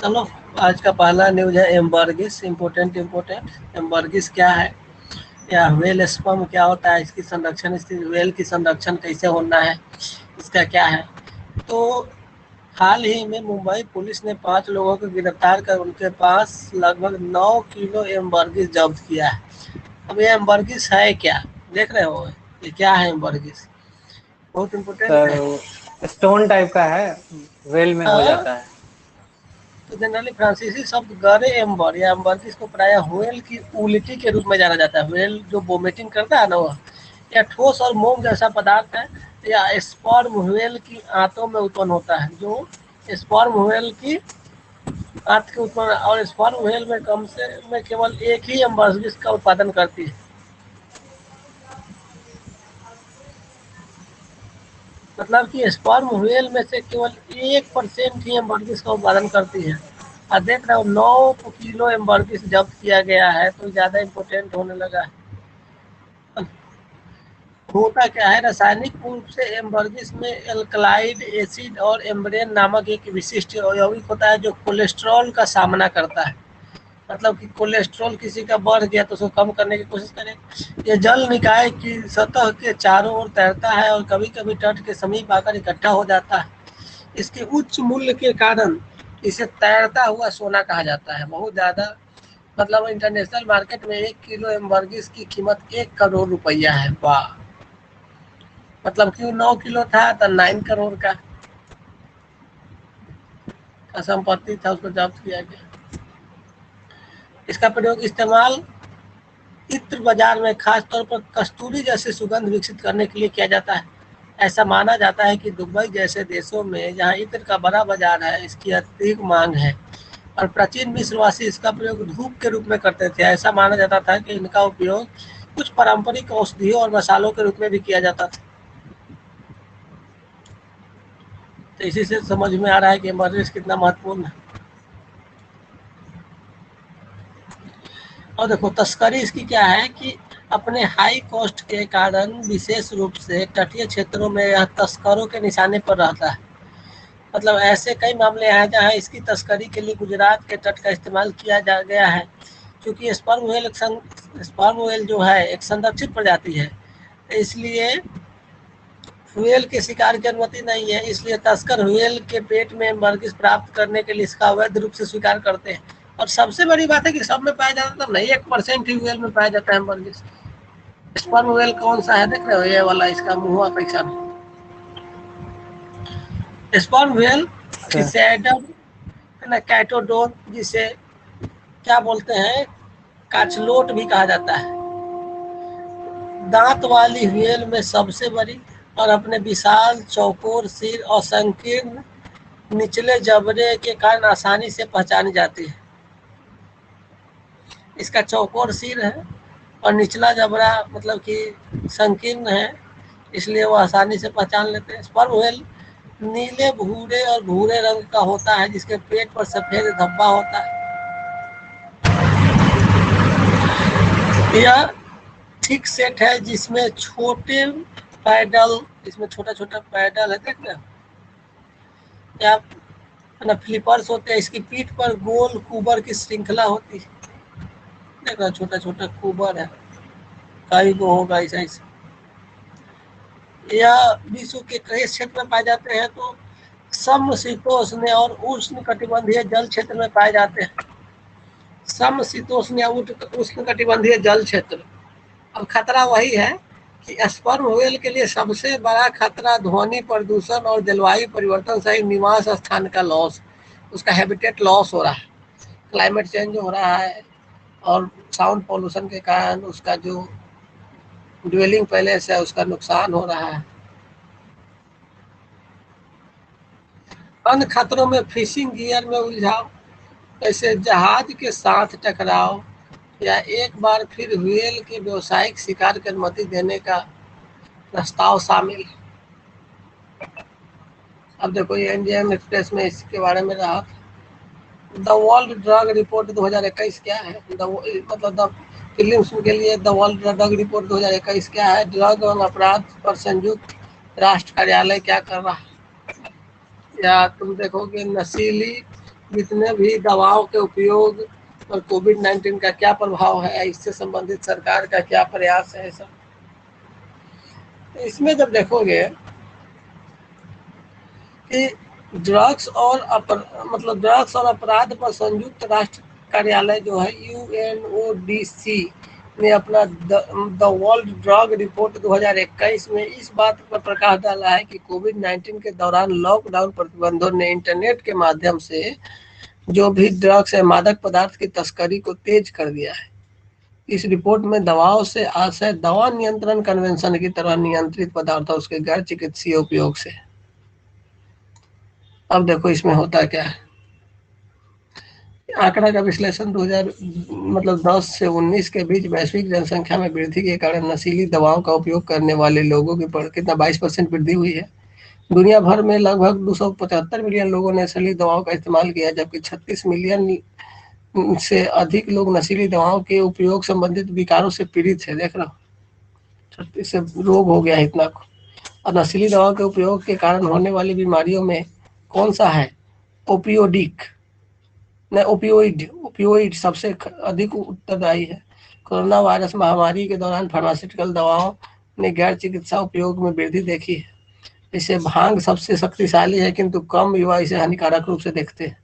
चलो, आज का पहला न्यूज है एम्बर्गिस। इम्पोर्टेंट एम्बर्गिस क्या है या व्हेल स्पर्म क्या होता है, इसकी संरक्षण, इसकी व्हेल की संरक्षण कैसे होना है, इसका क्या है। तो हाल ही में मुंबई पुलिस ने 5 लोगों को गिरफ्तार कर उनके पास लगभग 9 किलो एम्बर्गिस जब्त किया है। अब ये एम्बर्गिस है क्या, देख रहे हो, ये क्या है एम्बर्गिस, बहुत इम्पोर्टेंट है। सर स्टोन टाइप का है, वेल में हो हाँ, जाता है। तो जनरली फ्रांसीसी शब्द गरे एम्बर या एम्बर्गिस को प्रायः व्हेल की उल्टी के रूप में जाना जाता है। व्हेल जो वोमिटिंग करता है ना, वह या ठोस और मोम जैसा पदार्थ है, या स्पर्म व्हेल की आंतों में उत्पन्न होता है, जो स्पर्म व्हेल की आंत के उत्पन्न, और स्पर्म व्हेल में कम से में केवल एक ही एम्बर्गिस का उत्पादन करती है। मतलब कि स्पर्म व्हेल में से केवल 1% ही एम्बर्गिस का उत्पादन करती है। और देख रहे हो 9 किलो एम्बर्गिस जब्त किया गया है, तो ज़्यादा इम्पोर्टेंट होने लगा है। होता क्या है, रासायनिक रूप से एम्बर्गिस में एल्कलाइड एसिड और एम्ब्रेन नामक एक विशिष्ट यौगिक होता है जो कोलेस्ट्रॉल का सामना करता है। मतलब कि कोलेस्ट्रॉल किसी का बढ़ गया तो उसको कम करने की कोशिश करें। ये जल निकाय की सतह के चारों ओर तैरता है और कभी कभी तट के समीप आकर इकट्ठा हो जाता है। इसके उच्च मूल्य के कारण इसे तैरता हुआ सोना कहा जाता है। बहुत ज़्यादा, मतलब इंटरनेशनल मार्केट में 1 किलो एम्बर्गिस की कीमत 1 करोड़ रुपया है। वाह, मतलब कि 9 किलो था तो 9 करोड़ का संपत्ति था, उसको जब्त किया गया। इसका प्रयोग इस्तेमाल इत्र बाजार में खास तौर पर कस्तूरी जैसे सुगंध विकसित करने के लिए किया जाता है। ऐसा माना जाता है कि दुबई जैसे देशों में जहां इत्र का बड़ा बाजार है, इसकी अत्यधिक मांग है। और प्राचीन मिस्रवासी इसका प्रयोग धूप के रूप में करते थे। ऐसा माना जाता था कि इनका उपयोग कुछ पारंपरिक औषधियों और मसालों के रूप में भी किया जाता था। तो इसी से समझ में आ रहा है कि एम्बर्गिस कितना महत्वपूर्ण है। और देखो तस्करी इसकी क्या है कि अपने हाई कॉस्ट के कारण विशेष रूप से तटीय क्षेत्रों में यह तस्करों के निशाने पर रहता है। मतलब ऐसे कई मामले हैं जहां इसकी तस्करी के लिए गुजरात के तट का इस्तेमाल किया जा गया है। क्योंकि स्पर्म व्हेल जो है एक संरक्षित प्रजाति है, इसलिए व्हेल के शिकार की अनुमति नहीं है। इसलिए तस्कर व्हेल के पेट में एम्बर्गिस प्राप्त करने के लिए इसका अवैध रूप से स्वीकार करते हैं। और सबसे बड़ी बात है कि सब में पाया जाता, तो नहीं 1% ही व्हेल में पाया जाता है एम्बर्गिस। स्पर्म व्हेल कौन सा है, देख रहे हो, ये वाला, इसका मुंह कैसा है। स्पर्म व्हेल सर फिशेडम कैटोडोन, जिसे क्या बोलते हैं, काचलोट भी कहा जाता है, दांत वाली व्हेल में सबसे बड़ी और अपने विशाल चौकोर सिर और संकीर्ण निचले जबड़े के कारण आसानी से पहचानी जाती है। इसका चौकोर सिर है और निचला जबड़ा मतलब कि संकीर्ण है, इसलिए वो आसानी से पहचान लेते हैं। स्पर्म व्हेल नीले भूरे और भूरे रंग का होता है, जिसके पेट पर सफेद धब्बा होता है। यह थिक सेट है जिसमें छोटे पैडल, इसमें छोटा छोटा पैडल है, देख रहे हो, या ना फ्लिपर्स होते हैं। इसकी पीठ पर गोल कुबर की श्रृंखला होती है, देख रहे हो, छोटा छोटा कुबर है, कई को होगा ऐसा ऐसा। यह विश्व के कई क्षेत्र में पाए जाते हैं, तो समशीतोष्ण और उष्ण कटिबंधीय जल क्षेत्र में पाए जाते हैं। समशीतोष्ण या उष्ण कटिबंधीय जल क्षेत्र। अब खतरा वही है कि स्पर्म व्हेल के लिए सबसे बड़ा खतरा ध्वनि प्रदूषण और जलवायु परिवर्तन सहित निवास स्थान का लॉस, उसका हैबिटेट लॉस हो रहा है, क्लाइमेट चेंज हो रहा है, और साउंड पोल्यूशन के कारण उसका जो ड्वेलिंग पैलेस है उसका नुकसान हो रहा है। अन्य खतरों में फिशिंग गियर में उलझाव, जैसे जहाज के साथ टकराव, या एक बार फिर व्हेल के व्यावसायिक शिकार की अनुमति देने का प्रस्ताव शामिल। अब देखो ये इंडियन एक्सप्रेस में इसके बारे में रहा। द वर्ल्ड ड्रग रिपोर्ट 2021 क्या है, मतलब द फिल्म्स के लिए द वर्ल्ड ड्रग रिपोर्ट 2021 क्या है, ड्रग और अपराध पर संयुक्त राष्ट्र कार्यालय क्या कर रहा है। या तुम देखोगे नशीली जितने भी दवाओं के उपयोग और कोविड-19 का क्या प्रभाव है, इससे संबंधित सरकार का क्या प्रयास है सब। इसमें जब देखोगे कि मतलब ड्रग्स और अपराध पर संयुक्त राष्ट्र कार्यालय जो है यूएनओडीसी ने अपना द वर्ल्ड ड्रग रिपोर्ट 2021 में इस बात पर प्रकाश डाला है कि कोविड-19 के दौरान लॉकडाउन प्रतिबंधों ने इंटरनेट के माध्यम से जो भी ड्रग्स या मादक पदार्थ की तस्करी को तेज कर दिया है। इस रिपोर्ट में दवाओं से आशय दवा नियंत्रण कन्वेंशन की तरह नियंत्रित पदार्थ और उसके गैर चिकित्सीय उपयोग से। अब देखो इसमें होता क्या है। आंकड़ा का विश्लेषण 2000 मतलब 10 से 19 के बीच वैश्विक जनसंख्या में वृद्धि के कारण नशीली दवाओं का उपयोग करने वाले लोगों की कितना 22% वृद्धि हुई है। दुनिया भर में लगभग 275 मिलियन लोगों ने नशीली दवाओं का इस्तेमाल किया, जबकि 36 मिलियन से अधिक लोग नशीली दवाओं के उपयोग संबंधित विकारों से पीड़ित है। देख रहा हो, 36 से रोग हो गया है इतना को। और नशीली दवाओं के उपयोग के कारण होने वाली बीमारियों में कौन सा है? ओपियोडिक न ओपियोइड सबसे अधिक उत्तरदायी है। कोरोना वायरस महामारी के दौरान फार्मास्यूटिकल दवाओं ने गैर चिकित्सा उपयोग में वृद्धि देखी है। इसे भांग सबसे शक्तिशाली है, किंतु कम युवा इसे हानिकारक रूप से देखते हैं।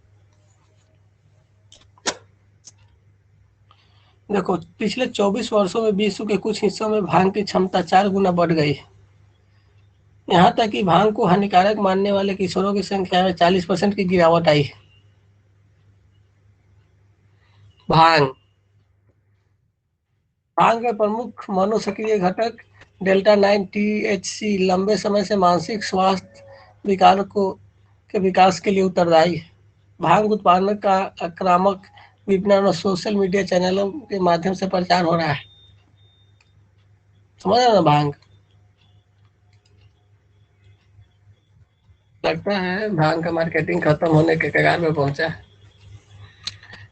देखो पिछले 24 वर्षों में विश्व के कुछ हिस्सों में भांग की क्षमता 4 गुना बढ़ गई है। यहाँ तक कि भांग को हानिकारक मानने वाले किशोरों की संख्या में 40% की गिरावट आई है। भांग भांग के प्रमुख मनोसक्रिय घटक डेल्टा 9 टीएचसी लंबे समय से मानसिक स्वास्थ्य विकार को के विकास के लिए उत्तरदायी है। भांग उत्पादन का आक्रामक विपणन और सोशल मीडिया चैनलों के माध्यम से प्रचार हो रहा है। समझ रहे ना भांग। लगता है भांग का मार्केटिंग खत्म होने के कगार में पहुंचा है।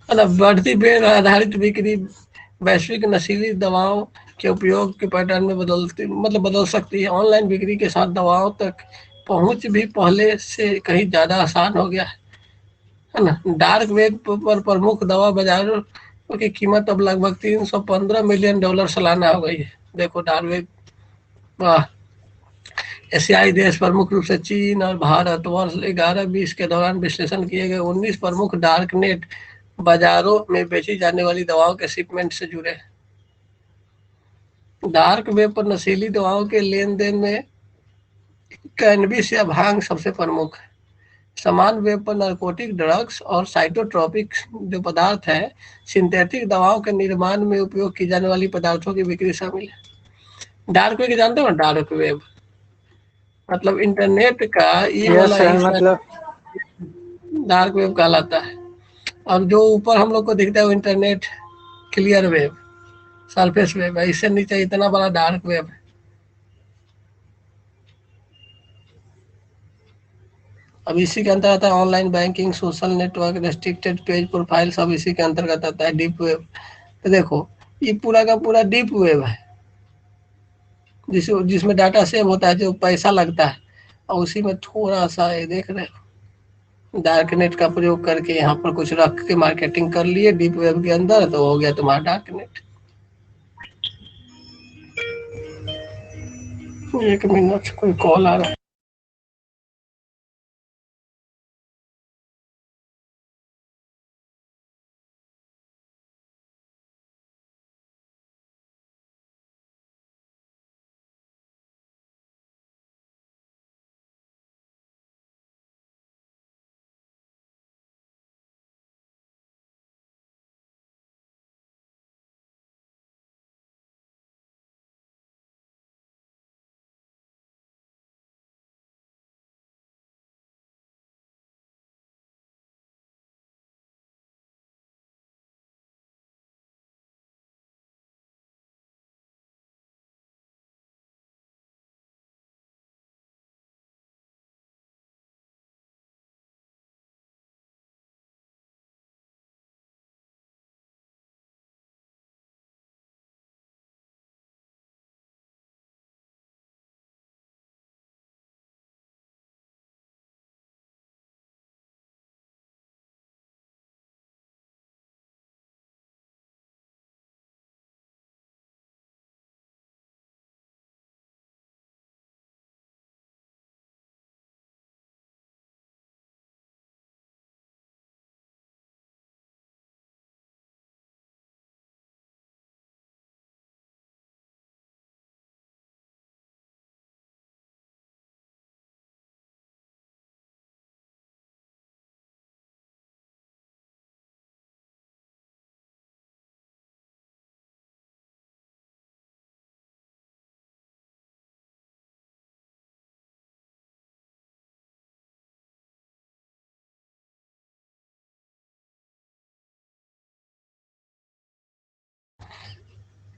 मतलब बढ़ती पेड़ आधारित बिक्री वैश्विक नशीली दवाओं के उपयोग के पैटर्न में बदल सकती है। ऑनलाइन बिक्री के साथ दवाओं तक पहुंच भी पहले से कहीं ज्यादा आसान हो गया है ना। डार्क वेब पर प्रमुख दवा बाजारों की कीमत अब लगभग $315 मिलियन सालाना हो गई है। देखो डार्क वेब। वाह। एशियाई देश प्रमुख रूप से चीन और भारत वर्ष 11-20 के दौरान विश्लेषण किए गए 19 प्रमुख डार्क नेट बाजारों में बेची जाने वाली दवाओं के शिपमेंट से जुड़े। डार्क वेब पर नशीली दवाओं के लेन देन में कैनबिस या भांग सबसे प्रमुख है। समान वेब पर नारकोटिक ड्रग्स और साइटोट्रॉपिक जो पदार्थ है, सिंथेटिक दवाओं के निर्माण में उपयोग की जाने वाली पदार्थों की बिक्री शामिल है। डार्क वेब जानते हो ना? डार्क वेब मतलब इंटरनेट का ये वाला यस सर, हिस्सा मतलब डार्क वेब कहलाता है। और जो ऊपर हम लोग को दिखता है वो internet clear web surface web है। इससे नीचे इतना बड़ा डार्क वेब है। अब इसी के अंतर्गत आता है online banking, social network, restricted page profile, सब इसी के अंतर्गत आता है। डीप वेब तो देखो ये पूरा का पूरा डीप वेब है, जिसमें डाटा सेव होता है, जो पैसा लगता है, और उसी में थोड़ा सा ये देख रहे हो डार्क नेट का प्रयोग करके यहाँ पर कुछ रख के मार्केटिंग कर लिए डीप वेब के अंदर, तो हो गया तुम्हारा डार्क नेट। 1 मिनट, कोई कॉल आ रहा है।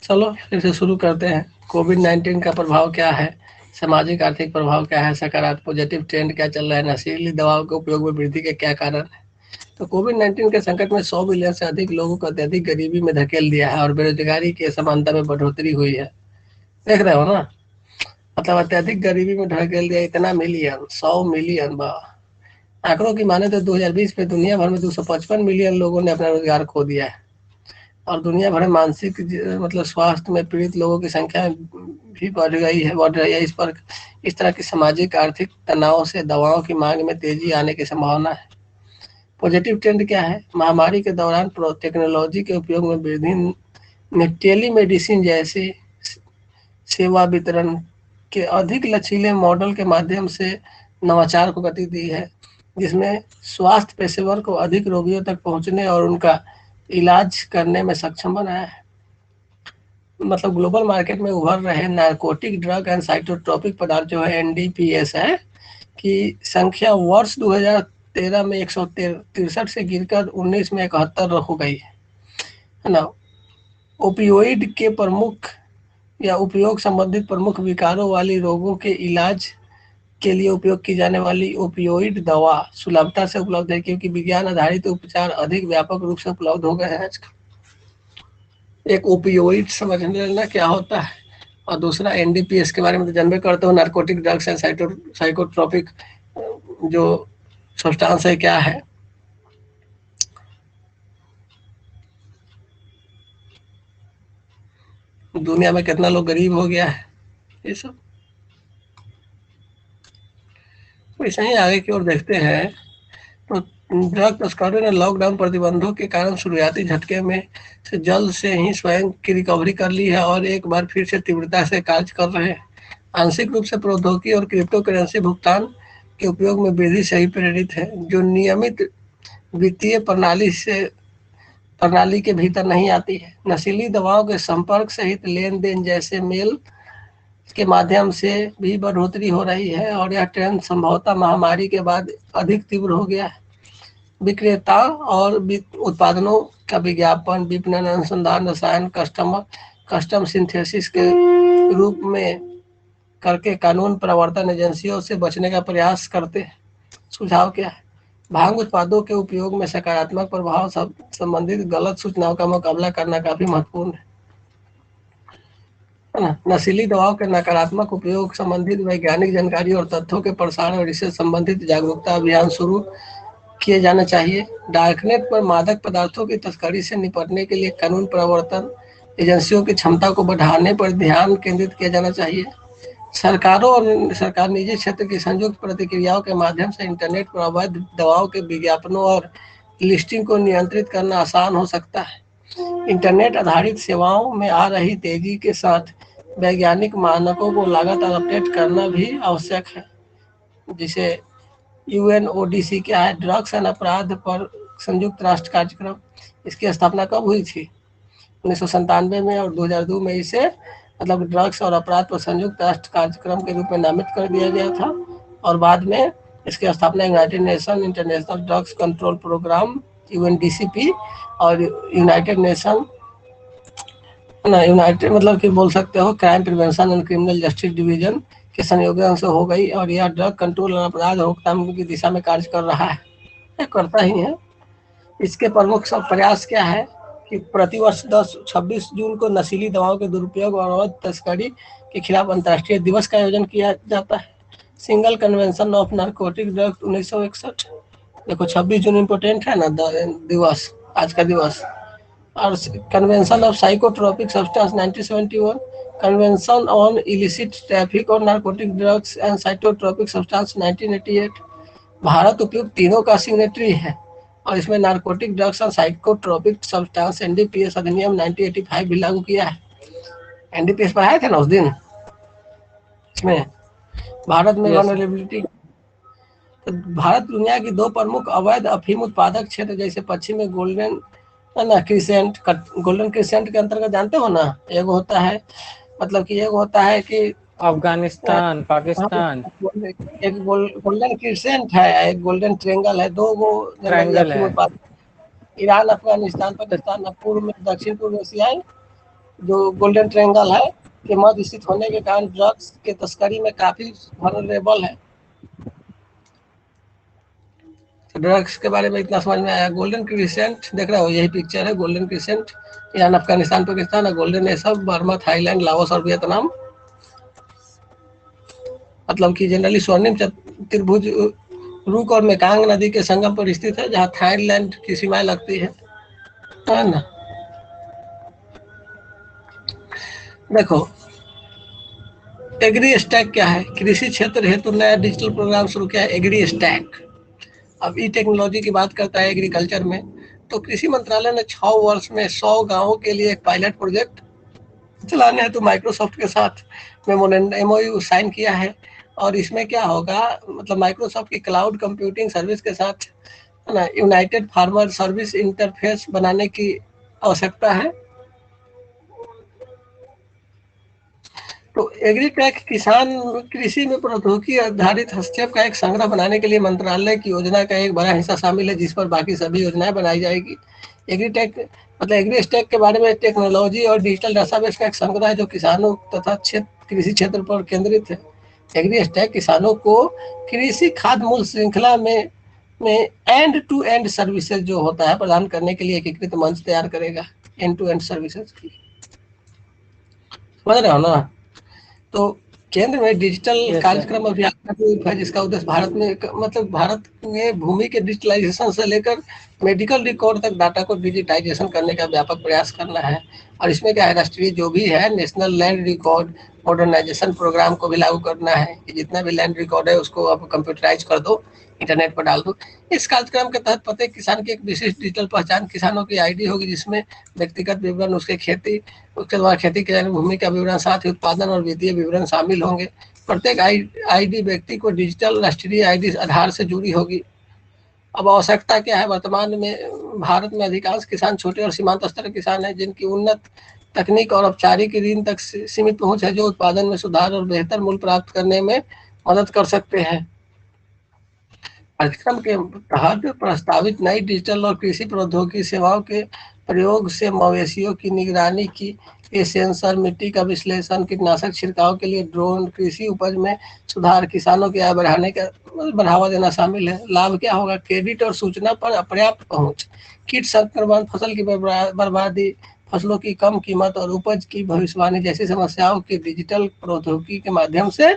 चलो फिर से शुरू करते हैं। कोविड-19 का प्रभाव क्या है? सामाजिक आर्थिक प्रभाव क्या है? सकारात्मक पॉजिटिव ट्रेंड क्या चल रहा है? नशीली दवाओं के उपयोग में वृद्धि के क्या कारण है? तो कोविड-19 के संकट में 100 मिलियन से अधिक लोगों को अत्यधिक गरीबी में धकेल दिया है और बेरोजगारी की समानता में बढ़ोतरी हुई है। देख रहे हो ना? मतलब अत्यधिक गरीबी में ढकेल दिया, इतना मिलियन, 100 मिलियन। आंकड़ों की माने तो 2020 में दुनिया भर में 255 मिलियन लोगों ने अपना रोजगार खो दिया है और दुनिया भर में मानसिक मतलब स्वास्थ्य में पीड़ित लोगों की संख्या भी बढ़ रही है। इस तरह की सामाजिक आर्थिक तनाव से दवाओं की मांग में तेजी आने की संभावना है। पॉजिटिव ट्रेंड क्या है? महामारी के दौरान टेक्नोलॉजी के उपयोग में वृद्धि ने टेलीमेडिसिन जैसे सेवा वितरण के अधिक लचीले मॉडल के माध्यम से नवाचार को गति दी है, जिसमें स्वास्थ्य पेशेवर को अधिक रोगियों तक पहुंचने और उनका इलाज करने में सक्षम बनाया है। मतलब ग्लोबल मार्केट में उभर रहे नारकोटिक ड्रग एंड साइकोट्रोपिक पदार्थ जो है एनडीपीएस है की संख्या वर्ष 2013 में 163 से गिरकर 19 में 71 हो गई है ना। ओपियोइड के प्रमुख या उपयोग संबंधित प्रमुख विकारों वाली रोगों के इलाज के लिए उपयोग की जाने वाली ओपियोइड दवा सुलभता से उपलब्ध है, क्योंकि विज्ञान आधारित उपचार अधिक व्यापक रूप से उपलब्ध हो गए हैं आजकल। एक ओपियोइड समझ लेना क्या होता है और दूसरा एनडीपीएस के बारे में तो जानबे करते हो, नार्कोटिक ड्रग्स एंड साइकोट्रोपिक जो सब्सटेंस है क्या है। दुनिया में कितना लोग गरीब हो गया है ये सब। वैसे ही आगे की ओर देखते हैं तो ड्रग तस्करों ने लॉकडाउन प्रतिबंधों के कारण शुरुआती झटके में से जल्द से ही स्वयं की रिकवरी कर ली है और एक बार फिर से तीव्रता से कार्य कर रहे हैं। आंशिक रूप से प्रौद्योगिकी और क्रिप्टो करेंसी भुगतान के उपयोग में वृद्धि से ही प्रेरित है, जो नियमित वित्तीय प्रणाली के भीतर नहीं आती है। नशीली दवाओं के संपर्क सहित लेन देन जैसे मेल के माध्यम से भी बढ़ोतरी हो रही है और यह ट्रेंड संभवतः महामारी के बाद अधिक तीव्र हो गया है। विक्रेता और उत्पादनों का विज्ञापन, विपणन, अनुसंधान, रसायन, कस्टम सिंथेसिस के रूप में करके कानून प्रवर्तन एजेंसियों से बचने का प्रयास करते हैं। सुझाव क्या है? भांग उत्पादों के उपयोग में सकारात्मक प्रभाव संबंधित गलत सूचनाओं का मुकाबला करना काफी महत्वपूर्ण है ना। नशीली दवाओं के नकारात्मक उपयोग संबंधित वैज्ञानिक जानकारी और तथ्यों के प्रसार और इससे संबंधित जागरूकता अभियान शुरू किए जाना चाहिए। डार्कनेट पर मादक पदार्थों की तस्करी से निपटने के लिए कानून प्रवर्तन एजेंसियों की क्षमता को बढ़ाने पर ध्यान केंद्रित किया जाना चाहिए। सरकारों और सरकार निजी क्षेत्र की संयुक्त प्रतिक्रियाओं के माध्यम से इंटरनेट पर अवैध दवाओं के विज्ञापनों और लिस्टिंग को नियंत्रित करना आसान हो सकता है। इंटरनेट आधारित सेवाओं में आ रही तेजी के साथ वैज्ञानिक मानकों को लगातार अपडेट करना भी आवश्यक है। जिसे यूएनओडीसी क्या है? ड्रग्स एंड अपराध पर संयुक्त राष्ट्र कार्यक्रम। इसकी स्थापना कब हुई थी? 1997 में और 2002 में इसे मतलब ड्रग्स और अपराध पर संयुक्त राष्ट्र कार्यक्रम के रूप में नामित कर दिया गया था और बाद में इसकी स्थापना United Nation International Drugs Control Programme UNDCP और यूनाइटेड नेशन यूनाइटेड मतलब कि बोल सकते हो Crime Prevention and Criminal Justice Division के संयोजन से हो गई और यह ड्रग कंट्रोल और अपराध रोकथाम की दिशा में कार्य कर रहा है, यह करता ही है। इसके प्रमुख सब प्रयास क्या है कि प्रतिवर्ष 26 जून को नशीली दवाओं के दुरुपयोग और अवैध तस्करी के खिलाफ अंतर्राष्ट्रीय दिवस का आयोजन किया जाता है। Single convention of narcotic drugs 1961। देखो 26 जून इम्पोर्टेंट है ना दिवस, आज का दिवस। और convention of psychotropic substance 1971, convention on illicit traffic और narcotic drugs and psychotropic substance 1988। Bharat उपयुक्त तीनों का सिग्नेटरी है और इसमें नार्कोटिक ड्रग्स और साइकोट्रोपिक सब्सटेंस एनडीपीएस अधिनियम 1985 भी लागू किया है। एनडीपीएस पर आए थे ना उस दिन। इसमें भारत में वनरेबिलिटी तो भारत दुनिया की 2 प्रमुख अवैध अफीम उत्पादक क्षेत्र जैसे पश्चिम में गोल्डन क्रिसेंट के अंतर्गत जानते हो ना, एक होता है मतलब कि एक होता है कि अफगानिस्तान, पाकिस्तान, एक गोल्डन क्रिसेंट है, एक गोल्डन ट्रेंगल है, 2 गो ट्रायंगल है। ईरान, अफगानिस्तान, पाकिस्तान, पूर्व में दक्षिण पूर्व एशियाई जो गोल्डन ट्रायंगल है के मध्य स्थित होने के कारण ड्रग्स के तस्करी में काफी वल्नरेबल है। तो ड्रग्स के बारे में इतना समझ में आया। गोल्डन क्रिसेंट देख रहे हो, यही पिक्चर है golden crescent, Iran, Afghanistan, Pakistan और गोल्डन ये सब बर्मा, थाईलैंड, लाओस और वियतनाम, मतलब कि जनरली स्वर्णिम त्रिभुज रुक और मेकांग नदी के संगम पर स्थित है, जहाँ थाईलैंड की सीमाएं लगती है ना। देखो एग्री स्टैक क्या है, कृषि क्षेत्र हेतु नया डिजिटल प्रोग्राम शुरू किया है एग्री स्टैक। अब ई टेक्नोलॉजी की बात करता है एग्रीकल्चर में, तो कृषि मंत्रालय ने 6 वर्ष में 100 गांवों के लिए एक पायलट प्रोजेक्ट चलाने हेतु माइक्रोसॉफ्ट के साथ एमओयू साइन किया है। और इसमें क्या होगा, मतलब माइक्रोसॉफ्ट की क्लाउड कंप्यूटिंग सर्विस के साथ है ना यूनाइटेड फार्मर सर्विस इंटरफेस बनाने की आवश्यकता है। तो एग्रीटेक किसान कृषि में प्रौद्योगिकी आधारित हस्तक्षेप का एक संग्रह बनाने के लिए मंत्रालय की योजना का एक बड़ा हिस्सा शामिल है, जिस पर बाकी सभी योजनाएं बनाई जाएगी। एग्रीटेक मतलब एग्री स्टेक के बारे में टेक्नोलॉजी और डिजिटल डेटाबेस का एक संग्रह है जो किसानों तथा कृषि क्षेत्र पर केंद्रित है। एग्री स्टेक किसानों को कृषि खाद्य मूल्य श्रृंखला में एंड टू एंड सर्विसेज जो होता है प्रदान करने के लिए एकीकृत मंच तैयार करेगा। एंड टू एंड सर्विसेज की समझ रहे हो ना। तो केंद्र में डिजिटल कार्यक्रम अभियान है, जिसका उद्देश्य भारत में मतलब भारत में भूमि के डिजिटलाइजेशन से लेकर मेडिकल रिकॉर्ड तक डाटा को डिजिटाइजेशन करने का व्यापक प्रयास करना है। और इसमें क्या है, राष्ट्रीय जो भी है national land record modernization programme को भी लागू करना है कि जितना भी लैंड रिकॉर्ड है उसको आप कंप्यूटराइज कर दो, इंटरनेट पर डाल दो। इस कार्यक्रम के तहत प्रत्येक किसान की एक विशिष्ट डिजिटल पहचान किसानों की आईडी होगी, जिसमें व्यक्तिगत विवरण, उसके खेती, उसके द्वारा खेती की जाने भूमि का विवरण, साथ ही उत्पादन और वित्तीय विवरण शामिल होंगे। प्रत्येक आईडी व्यक्ति को डिजिटल राष्ट्रीय आईडी आधार से जुड़ी होगी। अब आवश्यकता क्या है, वर्तमान में भारत में अधिकांश किसान छोटे और सीमांत स्तर के किसान हैं, जिनकी उन्नत तकनीक और औपचारिक ऋण तक सीमित पहुंच है, जो उत्पादन में सुधार और बेहतर मूल्य प्राप्त करने में मदद कर सकते हैं। कार्यक्रम के तहत प्रस्तावित नई डिजिटल और कृषि प्रौद्योगिकी सेवाओं के प्रयोग से मवेशियों की निगरानी की सेंसर, मिट्टी का विश्लेषण, कीटनाशक छिड़काव के लिए ड्रोन, कृषि उपज में सुधार, किसानों की आय बढ़ाने का बढ़ावा देना शामिल है। लाभ क्या होगा, क्रेडिट और सूचना पर पर्याप्त पहुंच, कीट संक्रमण, फसल की बर्बादी, फसलों की कम कीमत और उपज की भविष्यवाणी जैसी समस्याओं की डिजिटल प्रौद्योगिकी के माध्यम से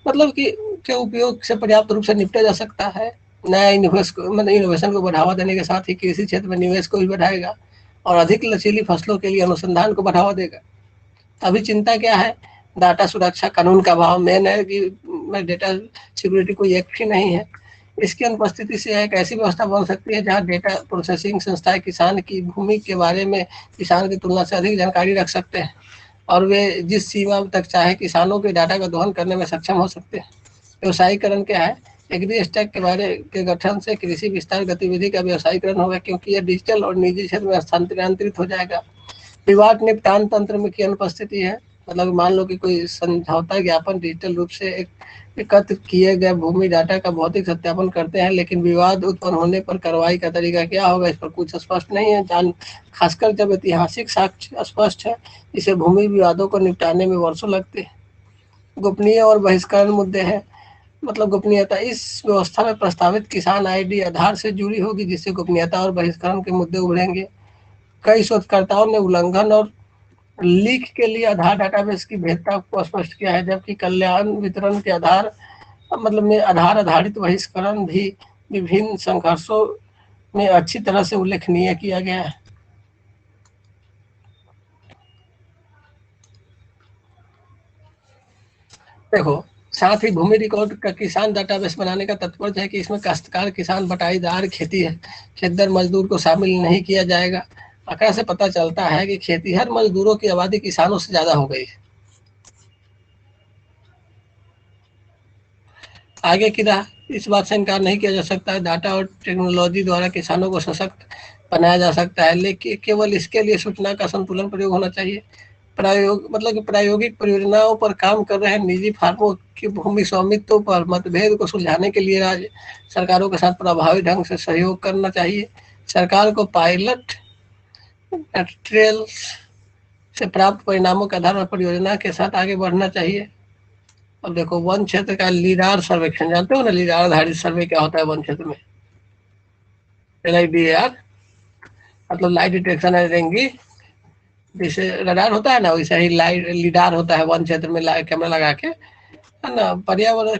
मतलब कि के उपयोग से पर्याप्त रूप से निपटा जा सकता है। नया इनोवेशन को बढ़ावा देने के साथ ही कृषि क्षेत्र में निवेश को भी बढ़ाएगा और अधिक लचीली फसलों के लिए अनुसंधान को बढ़ावा देगा। अभी चिंता क्या है, डाटा सुरक्षा कानून का अभाव मेन है कि डेटा सिक्योरिटी कोई एक भी नहीं है। इसकी अनुपस्थिति से एक ऐसी व्यवस्था बन सकती है जहां डेटा प्रोसेसिंग संस्थाएं किसान की भूमि के बारे में किसान की तुलना से अधिक जानकारी रख सकते हैं और वे जिस सीमा तक चाहे किसानों के डाटा का दोहन करने में सक्षम हो सकते हैं। व्यवसायीकरण क्या है, एग्री स्टैक के बारे के गठन से कृषि विस्तार गतिविधि का व्यवसायीकरण होगा, क्योंकि यह डिजिटल और निजी क्षेत्र में स्थानांतरित हो जाएगा। विवाद निपटान तंत्र में की अनुपस्थिति है, मतलब मान लो कि कोई समझौता ज्ञापन डिजिटल रूप से एकत्र किए गए भूमि डाटा का भौतिक सत्यापन करते हैं, लेकिन विवाद उत्पन्न होने पर कार्रवाई का तरीका क्या होगा इस पर कुछ स्पष्ट नहीं है। खासकर जब ऐतिहासिक साक्ष्य अस्पष्ट है, इसे भूमि विवादों को निपटाने में वर्षों लगते हैं। गोपनीय और बहिष्करण मुद्दे हैं, मतलब गोपनीयता, इस व्यवस्था में प्रस्तावित किसान आईडी आधार से जुड़ी होगी, जिससे गोपनीयता और बहिष्करण के मुद्दे उभरेंगे। कई शोधकर्ताओं ने उल्लंघन और लीक के लिए आधार डाटाबेस की भेदता को स्पष्ट किया है, जबकि कल्याण वितरण के आधार मतलब में आधार आधारित बहिष्करण भी विभिन्न संघर्षों में अच्छी तरह से उल्लेखनीय किया गया है। देखो साथ ही भूमि रिकॉर्ड का किसान डाटाबेस बनाने का तात्पर्य है कि इसमें काश्तकार, किसान, बटाईदार, खेतदार मजदूर को शामिल नहीं किया जाएगा। आंकड़ा से पता चलता है कि खेतीहर मजदूरों की आबादी किसानों से ज्यादा हो गई है। आगे की राह, इस बात से इनकार नहीं किया जा सकता है, डाटा और टेक्नोलॉजी द्वारा किसानों को सशक्त बनाया जा सकता है, लेकिन केवल इसके लिए सूचना का संतुलन प्रयोग होना चाहिए। प्रायोगिक परियोजनाओं पर काम कर रहे निजी फार्मों की भूमि स्वामित्व पर मतभेद को सुलझाने के लिए राज्य सरकारों के साथ प्रभावी ढंग से सहयोग करना चाहिए। सरकार को पायलट ट्रेल्स से प्राप्त परिणामों के आधार पर परियोजना के साथ आगे बढ़ना चाहिए। अब देखो वन क्षेत्र का लीडार सर्वेक्षण, जानते हो ना लीडार आधारित सर्वे क्या होता है वन क्षेत्र में? LIDAR मतलब लाइट डिटेक्शन एंड रेंजिंग, जैसे रडार होता है ना वैसे ही लाइट लीडार होता है वन क्षेत्र में कैमरा लगा के, है ना। पर्यावरण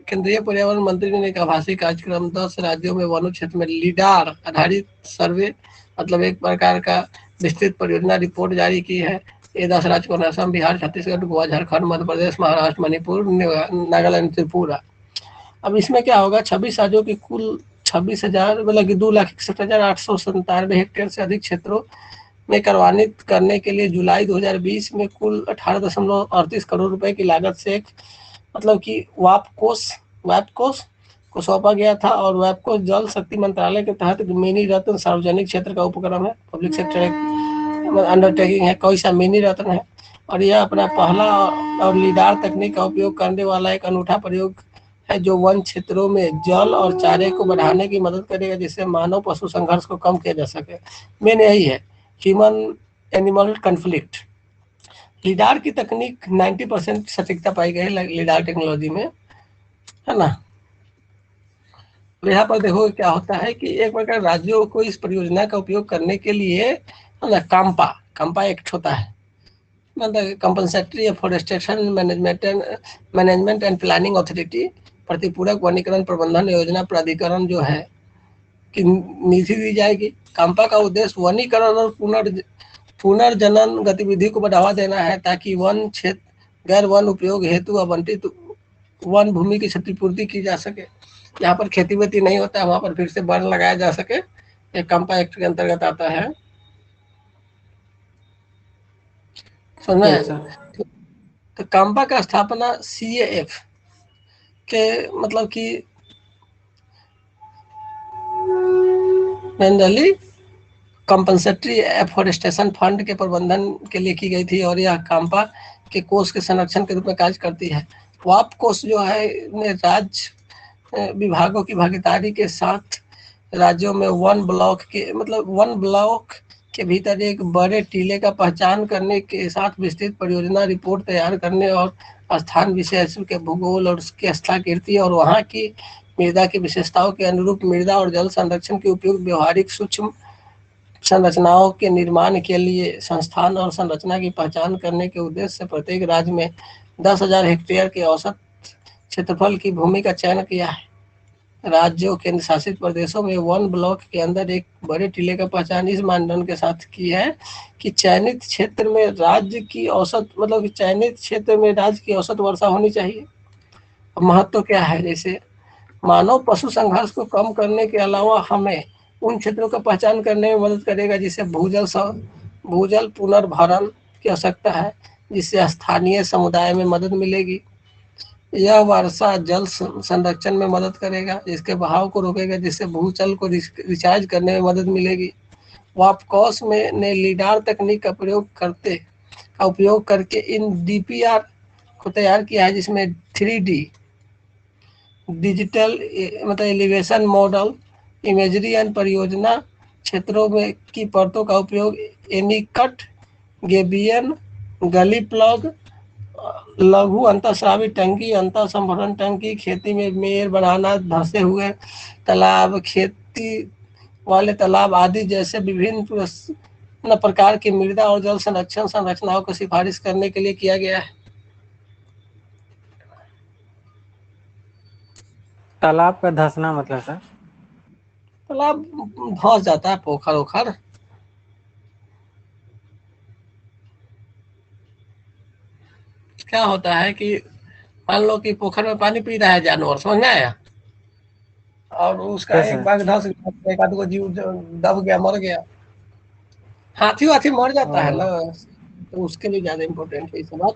केंद्रीय पर्यावरण मंत्री ने एक आभासी कार्यक्रम 10 राज्यों में वन क्षेत्र में लीडार आधारित सर्वे मतलब एक प्रकार का विस्तृत परियोजना रिपोर्ट जारी की है। ये 10 राज्य को असम, बिहार, छत्तीसगढ़, गोवा, झारखंड, मध्य प्रदेश, महाराष्ट्र, मणिपुर, नागालैंड, त्रिपुरा। अब इसमें क्या होगा, 26 राज्यों की कुल 26,000 मतलब कि 2,61,897 हेक्टेयर से अधिक क्षेत्रों में करवानित करने के लिए जुलाई 2020 में कुल 18.38 करोड़ रुपए की लागत से एक मतलब कि वैपकोस को सौंपा गया था। और वैपकोस जल शक्ति मंत्रालय के तहत मिनी रत्न सार्वजनिक क्षेत्र का उपक्रम है, पब्लिक सेक्टर अंडरटेकिंग है, कोई सा मिनी रत्न है। और यह अपना पहला और लीडार तकनीक का उपयोग करने वाला एक अनूठा प्रयोग है जो वन क्षेत्रों में जल और चारे को बढ़ाने की मदद करेगा, जिससे मानव पशु संघर्ष को कम किया जा सके। मेन यही है, ह्यूमन एनिमल कन्फ्लिक्ट। लीडार की तकनीक 90% सटीकता पाई गई है लीडार टेक्नोलॉजी में, है ना। तो यहाँ पर देखो क्या होता है कि एक प्रकार राज्यों को इस परियोजना का उपयोग करने के लिए, है ना, काम्पा एक होता है, मतलब compensatory afforestation management and planning authority, प्रतिपूरक वनीकरण प्रबंधन योजना प्राधिकरण जो है कि निधि दी जाएगी। काम्पा का उद्देश्य वनीकरण और पुनर्जनन गतिविधि को बढ़ावा देना है ताकि वन क्षेत्र गैर वन उपयोग हेतु आवंटित वन भूमि की क्षतिपूर्ति की जा सके। यहाँ पर खेती वेती नहीं होता है वहां पर फिर से वन लगाया जा सके, ये काम्पा एक्ट के अंतर्गत आता है। सुनना है? तो काम्पा का स्थापना CAF के मतलब कि जनरली कंपनसेटरी एफोरेस्टेशन फंड के प्रबंधन के लिए की गई थी और यह काम्पा के कोष के संरक्षण के रूप में कार्य करती है। वाप कोष जो है ने राज्य विभागों की भागीदारी के साथ राज्यों में वन ब्लॉक के भीतर एक बड़े टीले का पहचान करने के साथ विस्तृत परियोजना रिपोर्ट तैयार करने और स्थान विशेष के भूगोल और उसकी स्थलाकृति और वहाँ की मृदा की विशेषताओं के अनुरूप मृदा और जल संरक्षण के उपयोग व्यवहारिक सूक्ष्म संरचनाओं के निर्माण के लिए संस्थान और संरचना की पहचान करने के उद्देश्य से प्रत्येक राज्य में 10,000 हेक्टेयर के औसत क्षेत्रफल की भूमि का चयन किया है। राज्यों केंद्र शासित प्रदेशों में वन ब्लॉक के अंदर एक बड़े टीले का पहचान इस मानदंड के साथ की है कि चयनित क्षेत्र में राज्य की औसत वर्षा होनी चाहिए। अब महत्व क्या है, जैसे मानव पशु संघर्ष को कम करने के अलावा हमें उन क्षेत्रों का पहचान करने में मदद करेगा जिसे भूजल पुनर्भरण की आवश्यकता है, जिससे स्थानीय समुदाय में मदद मिलेगी। यह वर्षा जल संरक्षण में मदद करेगा, जिसके बहाव को रोकेगा, जिससे भूजल को रिचार्ज करने में मदद मिलेगी। वापकॉस में ने लीडार तकनीक का उपयोग करके इन DPR को तैयार किया है, जिसमें 3D डिजिटल मतलब एलिवेशन मॉडल, इमेजरी एंड परियोजना क्षेत्रों में की परतों का उपयोग एनीकट, गेबियन, गली प्लग, लघु अंतःस्रावी टंकी, अंतर संभरण टंकी, खेती में मेड़ बनाना, धंसे हुए तालाब, खेती वाले तालाब आदि जैसे विभिन्न प्रकार की मृदा और जल संरक्षण संरचनाओं को सिफारिश करने के लिए किया गया है। तालाब का धंसना मतलब सर? तालाब धंस जाता है, पोखर ओखर। क्या होता है कि मान लो कि पोखर में पानी पी रहा है जानवर, समझ में आया, और उसका एक बार धंस गया, एक आध को जीव दब गया, मर गया। हाथी वाथी मर जाता है ना, तो उसके लिए ज्यादा इम्पोर्टेंट है ये बात।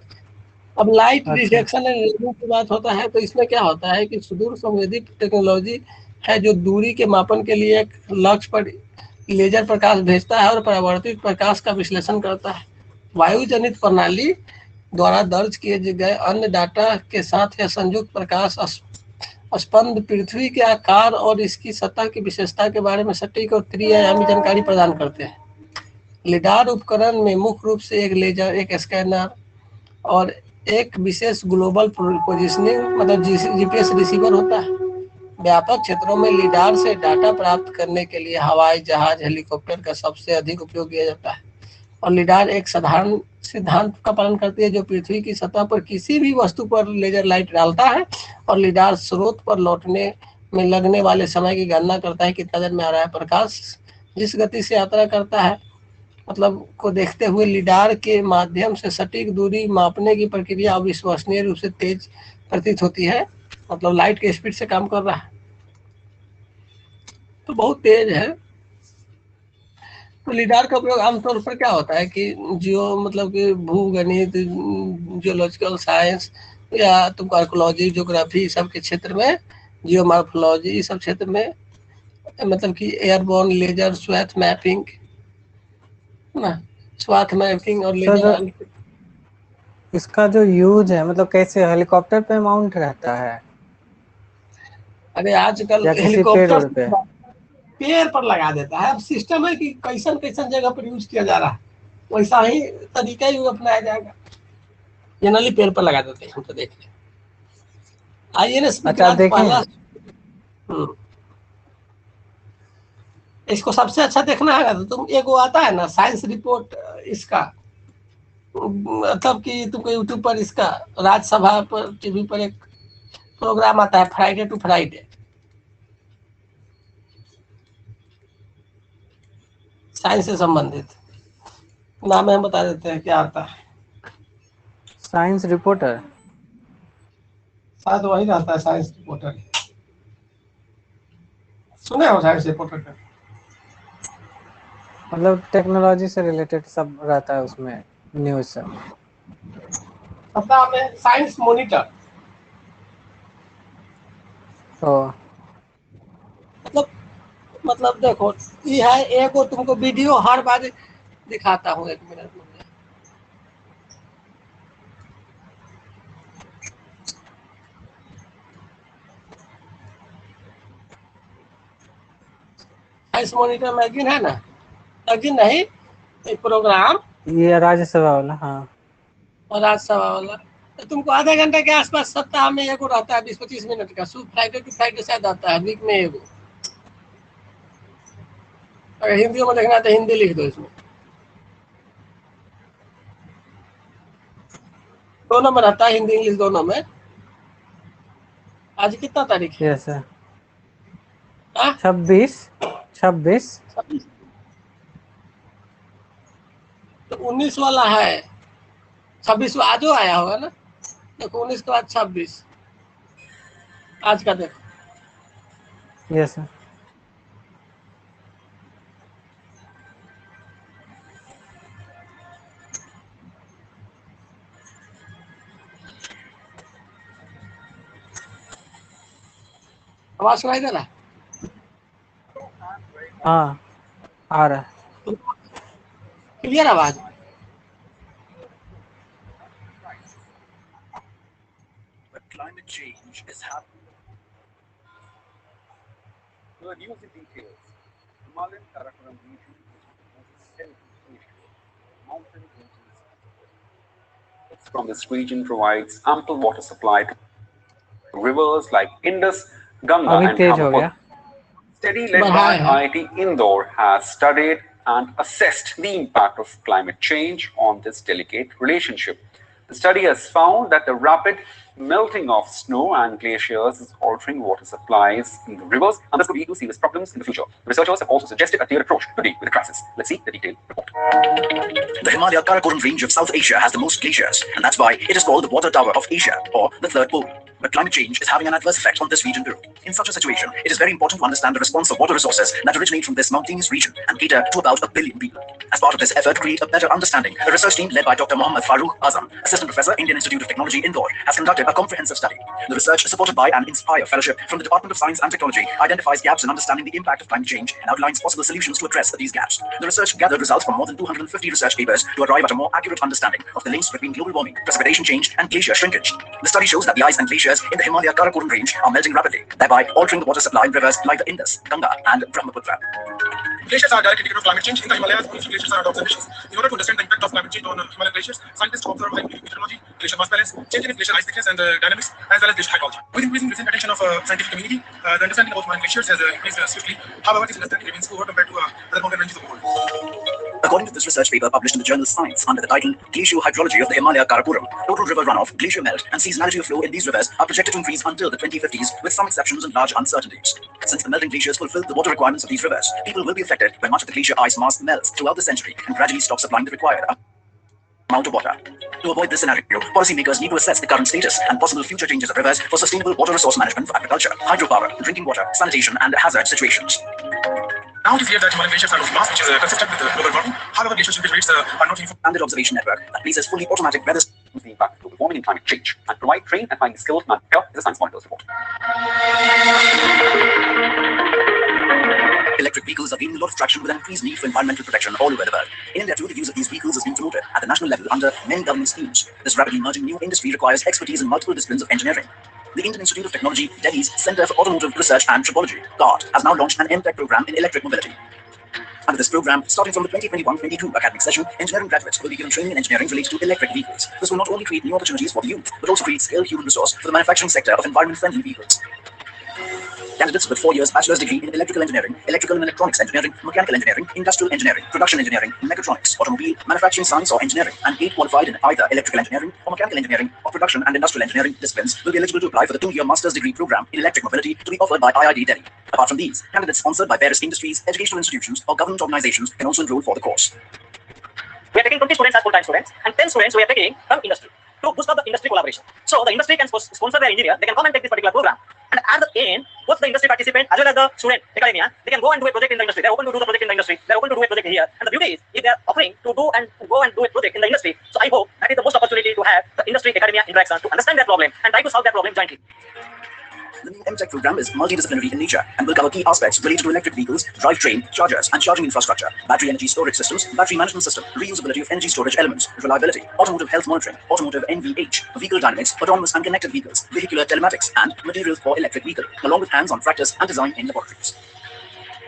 अब लाइट डिटेक्शन एंड रेंजिंग की बात होता है, तो इसमें क्या होता है कि सुदूर संवेदी टेक्नोलॉजी है जो दूरी के मापन के लिए एक लक्ष्य पर लेजर प्रकाश भेजता है और परावर्तित प्रकाश का विश्लेषण करता है। वायु जनित प्रणाली द्वारा दर्ज किए गए अन्य डाटा के साथ यह संयुक्त प्रकाश स्पंद पृथ्वी के आकार और इसकी सतह की विशेषता के बारे में सटीक और त्रिआयामी जानकारी प्रदान करते हैं। लिडार उपकरण में मुख्य रूप से एक लेजर, एक स्कैनर और एक विशेष ग्लोबल पोजिशनिंग मतलब जीपीएस रिसीवर होता है। व्यापक क्षेत्रों में लिडार से डाटा प्राप्त करने के लिए हवाई जहाज, हेलीकॉप्टर का सबसे अधिक उपयोग किया जाता है। और लिडार एक साधारण सिद्धांत का पालन करती है जो पृथ्वी की सतह पर किसी भी वस्तु पर लेजर लाइट डालता है और लिडार स्रोत पर लौटने में लगने वाले समय की गणना करता है कितना देर में आ रहा है। प्रकाश जिस गति से यात्रा करता है मतलब को देखते हुए लिडार के माध्यम से सटीक दूरी मापने की प्रक्रिया अविश्वसनीय रूप से तेज प्रतीत होती है। मतलब लाइट के स्पीड से काम कर रहा है तो बहुत तेज है। तो लिडार का प्रयोग आमतौर पर क्या होता है कि मतलब कि भूगणित, जियोलॉजिकल साइंस या तुम आर्कोलॉजी, ज्योग्राफी सब के क्षेत्र में, जियोमॉर्फोलॉजी सब क्षेत्र में, मतलब कि एयरबोर्न लेजर स्वैथ मैपिंग ना, स्वाथ मैपिंग और लेजर। इसका जो यूज है मतलब कैसे हेलीकॉप्टर पे माउंट रहता है अरे आजकल या किसी हेलीकॉप्टर पेड़ पे? पेड़ पर लगा देता है। अब सिस्टम है कि कैसन कैसन जगह पर यूज किया जा रहा है, वैसा ही तरीका ही अपनाया जाएगा। जनरली पेड़ पर लगा देते हैं, हम तो देख लें। INS अच्छा, विक्रांत देखे पहला। हैं। इसको सबसे अच्छा देखना है तो तुम, एक वो आता है ना साइंस रिपोर्ट, इसका मतलब कि तुमको यूट्यूब पर इसका राज्यसभा पर टीवी पर एक प्रोग्राम आता है फ्राइडे टू फ्राइडे, साइंस से संबंधित। नाम हम बता देते हैं क्या आता है। साइंस रिपोर्टर शायद वही रहता है साइंस रिपोर्टर। सुने हो साइंस रिपोर्टर का? मतलब टेक्नोलॉजी से रिलेटेड सब रहता है उसमें, न्यूज सब। सप्ताह में साइंस मॉनिटर। तो मतलब देखो ये है, एगो तुमको वीडियो हर बार दिखाता हूँ, 1 मिनट में। साइंस मॉनिटर मैगजीन है ना, मैगजीन नहीं, एक प्रोग्राम ये राज्यसभा वाला, हाँ। और राज्यसभा वाला। तो तुमको आधे घंटे के आसपास सप्ताह में एगो रहता है, 20-25 मिनट का। फ्राइडे टू फ्राइडे शायद आता है, वीक में एगो। अगर हिंदी में देखना है तो हिंदी लिख दो इसमें। 2 में रहता है, हिंदी इंग्लिश दोनों में। आज कितना तारीख है? Yes sir. 26। तो 19 वाला है, 26 आज आया होगा ना। देखो 19 के बाद 26, आज का देखो। Yes sir. आवाज सुनाई दे रहा है? हाँ, आ रहा है। क्लियर आवाज? Climate change is happening. The news in details. Himalayan Karakoram region is one of the most scenic mountain regions. From this region provides ample water supply to rivers like Indus, Ganga, अभी and तेज हो Brahmaputra. गया। Study led by IIT Indore has studied and assessed the impact of climate change on this delicate relationship. The study has found that the rapid melting of snow and glaciers is altering water supplies in the rivers, and this could lead to serious problems in the future. The researchers have also suggested a tiered approach to deal with the crisis. Let's see the detailed report. The Himalaya Karakoram range of South Asia has the most glaciers, and that's why it is called the water tower of Asia, or the third pole. But climate change is having an adverse effect on this region too. In such a situation, it is very important to understand the response of water resources that originate from this mountainous region and cater to about 1 billion people. As part of this effort to create a better understanding, a research team led by Dr. Mohammad Farooq Azam, Assistant Professor, Indian Institute of Technology, Indore, has conducted a comprehensive study. The research, supported by an Inspire Fellowship from the Department of Science and Technology, identifies gaps in understanding the impact of climate change and outlines possible solutions to address these gaps. The research gathered results from more than 250 research papers to arrive at a more accurate understanding of the links between global warming, precipitation change, and glacier shrinkage. The study shows that the ice and glaciers in the Himalaya Karakoram range are melting rapidly, thereby altering the water supply in rivers like the Indus, Ganga, and Brahmaputra. Glaciers are a direct indicator of climate change. In the Himalayas, only glaciers are at observations. In order to understand the impact of climate change on Himalayan glaciers, scientists observe meteorology, glacier mass balance, changes in glacier ice thickness and dynamics, as well as glacier hydrology. With increasing recent attention of scientific community, the understanding about Himalayan glaciers has increased swiftly. However, this understanding remains poor compared to other mountain ranges of the world. According to this research paper published in the journal Science under the title Glacial-Hydrology of the Himalaya Karakoram, total river runoff, glacier melt, and seasonality of flow in these rivers are projected to increase until the 2050s, with some exceptions and large uncertainties. Since the melting glaciers fulfill the water requirements of these rivers, people will be affected when much of the glacier ice mass melts throughout the century and gradually stops supplying the required amount of water. To avoid this scenario, policymakers need to assess the current status and possible future changes of rivers for sustainable water resource management for agriculture, hydropower, drinking water, sanitation, and hazard situations. Now it is clear that Himalayan glaciers are losing mass, which is consistent with global warming. However, glacier shrinkage rates are not uniform. Standard observation network that places fully automatic weather The impact of global warming and climate change and provide trained and highly skilled manpower is a Science Monitors report. Electric vehicles are gaining a lot of traction with an increased need for environmental protection all over the world. In India too, the use of these vehicles is being promoted at the national level under many government schemes. This rapidly emerging new industry requires expertise in multiple disciplines of engineering. The Indian Institute of Technology, Delhi's Center for Automotive Research and Tribology, CART, has now launched an MTech program in electric mobility. Under this program, starting from the 2021-22 academic session, engineering graduates will be given training in engineering related to electric vehicles. This will not only create new opportunities for the youth, but also create skilled human resource for the manufacturing sector of environment-friendly vehicles. Candidates with 4 years bachelor's degree in electrical engineering, electrical and electronics engineering, mechanical engineering, industrial engineering, production engineering, mechatronics, automobile, manufacturing science or engineering, and 8 qualified in either electrical engineering or mechanical engineering or production and industrial engineering disciplines will be eligible to apply for the 2-year master's degree program in electric mobility to be offered by IIT Delhi. Apart from these, candidates sponsored by various industries, educational institutions, or government organizations can also enroll for the course. We are taking 20 students as full-time students and 10 students we are taking from industry to boost up the industry collaboration. So the industry can sponsor their engineer, they can come and take this particular program, and at the end, both the industry participant as well as the student academia, they can go and do a project in the industry. They are open to do the project in the industry. They are open to do a project here. And the beauty is, if they are offering to go and do a project in the industry, so I hope that is the most opportunity to have the industry academia interaction to understand their problem and try to solve their problem jointly. The new MTech program is multidisciplinary in nature and will cover key aspects related to electric vehicles, drivetrain, chargers, and charging infrastructure, battery energy storage systems, battery management system, reusability of energy storage elements, reliability, automotive health monitoring, automotive NVH, vehicle dynamics, autonomous and connected vehicles, vehicular telematics, and materials for electric vehicle, along with hands-on practice and design in laboratories.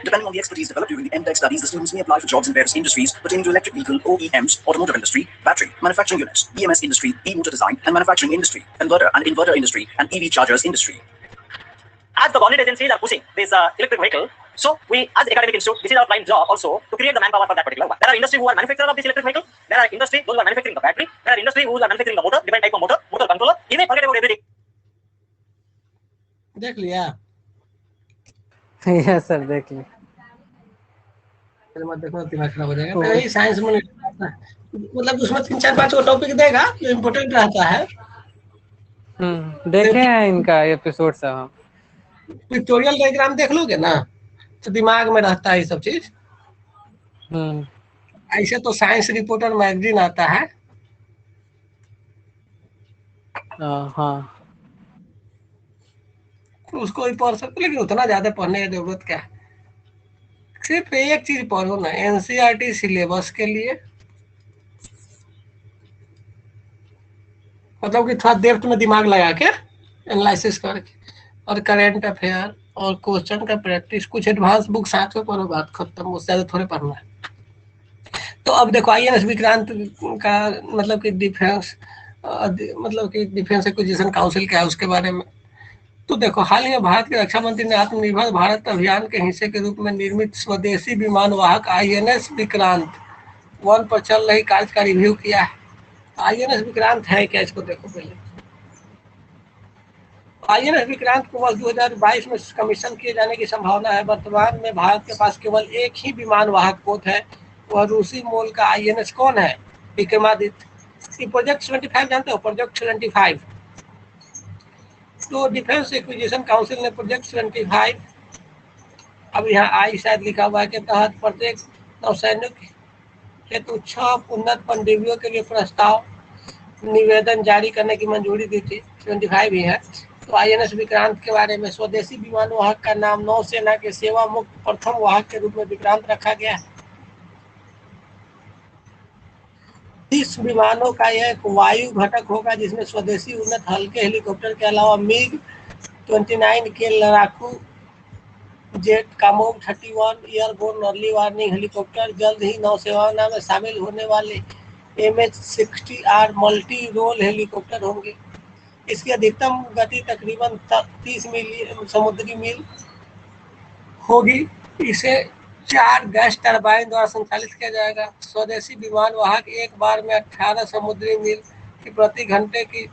Depending on the expertise developed during the MTech studies, the students may apply for jobs in various industries pertaining to electric vehicle, OEMs, automotive industry, battery, manufacturing units, EMS industry, e-motor design and manufacturing industry, converter and inverter industry, and EV chargers industry. As the government agencies are pushing this electric vehicle, so we as academic institute, this is our prime job also to create the manpower for that particular one. There are industry who are manufacturers of this electric vehicle. There are industry those who are manufacturing the battery. There are industry who are manufacturing the motor, different type of motor, motor controller. You may forget about everything. देख लिया yes sir देख ली मत देखो दिमाग खराब हो जाएगा। मैं यही साइंस में मतलब उसमें 3-4-5 को टॉपिक देगा जो इम्पोर्टेंट रहता है। देखे हैं इनका एपिसोड सब। पिक्टोरियल डायग्राम देख लोगे ना तो दिमाग में रहता है ये सब चीज। ऐसे तो साइंस रिपोर्टर मैगजीन आता है। हाँ उसको भी पढ़ सकते, लेकिन उतना ज्यादा पढ़ने की जरूरत क्या है। सिर्फ एक चीज पढ़ो ना, एनसीईआरटी सिलेबस के लिए, मतलब कि थोड़ा डेप्थ में दिमाग लगा के एनालिसिस करके, और करंट अफेयर और क्वेश्चन का प्रैक्टिस, कुछ एडवांस बुक साथ में पढ़ो, बात खत्म। उससे ज्यादा थोड़े पढ़ना है। तो अब देखो INS विक्रांत का मतलब कि डिफेंस एक्विजिशन काउंसिल क्या है उसके बारे में। तो देखो, हाल ही में भारत के रक्षा मंत्री ने आत्मनिर्भर भारत अभियान के हिस्से के रूप में निर्मित स्वदेशी विमान वाहक INS विक्रांत 1 पर चल रही कार्य का रिव्यू किया है। INS विक्रांत है क्या, इसको देखो पहले। INS विक्रांत को वर्ष 2022 में कमीशन किए जाने की संभावना है। वर्तमान में भारत के पास केवल एक ही विमान वाहक पोत है, वह रूसी मूल का INS कौन है, विक्रमादित्य। प्रोजेक्ट 75 जानते हो, प्रोजेक्ट 75। तो डिफेंस एक्विजिशन काउंसिल ने प्रोजेक्ट 75, अब यहाँ आई शायद लिखा हुआ है, के तहत प्रत्येक नौसैनिक हेतु 6 उन्नत पनडुब्बियों के लिए प्रस्ताव निवेदन जारी करने की मंजूरी दी थी। 75 ही है। तो INS विक्रांत के बारे में, स्वदेशी विमान वाहक का नाम नौसेना के सेवा मुक्त प्रथम वाहक के रूप में विक्रांत रखा गया है। इस विमानों का यह एक वायु घटक होगा जिसमें स्वदेशी उन्नत हल्के हेलीकॉप्टर के अलावा MiG-29 के लड़ाकू jet Kamov 31 airborne early warning helicopter जल्द ही नौसेना में शामिल होने वाले MH-60R मल्टी रोल हेलीकॉप्टर होंगे। इसकी अधिकतम गति तकरीबन 30 समुद्री मील होगी। इसे 4 गैस टरबाइन द्वारा संचालित किया जाएगा। स्वदेशी विमान वाहक एक बार में 18 समुद्री मील की प्रति घंटे की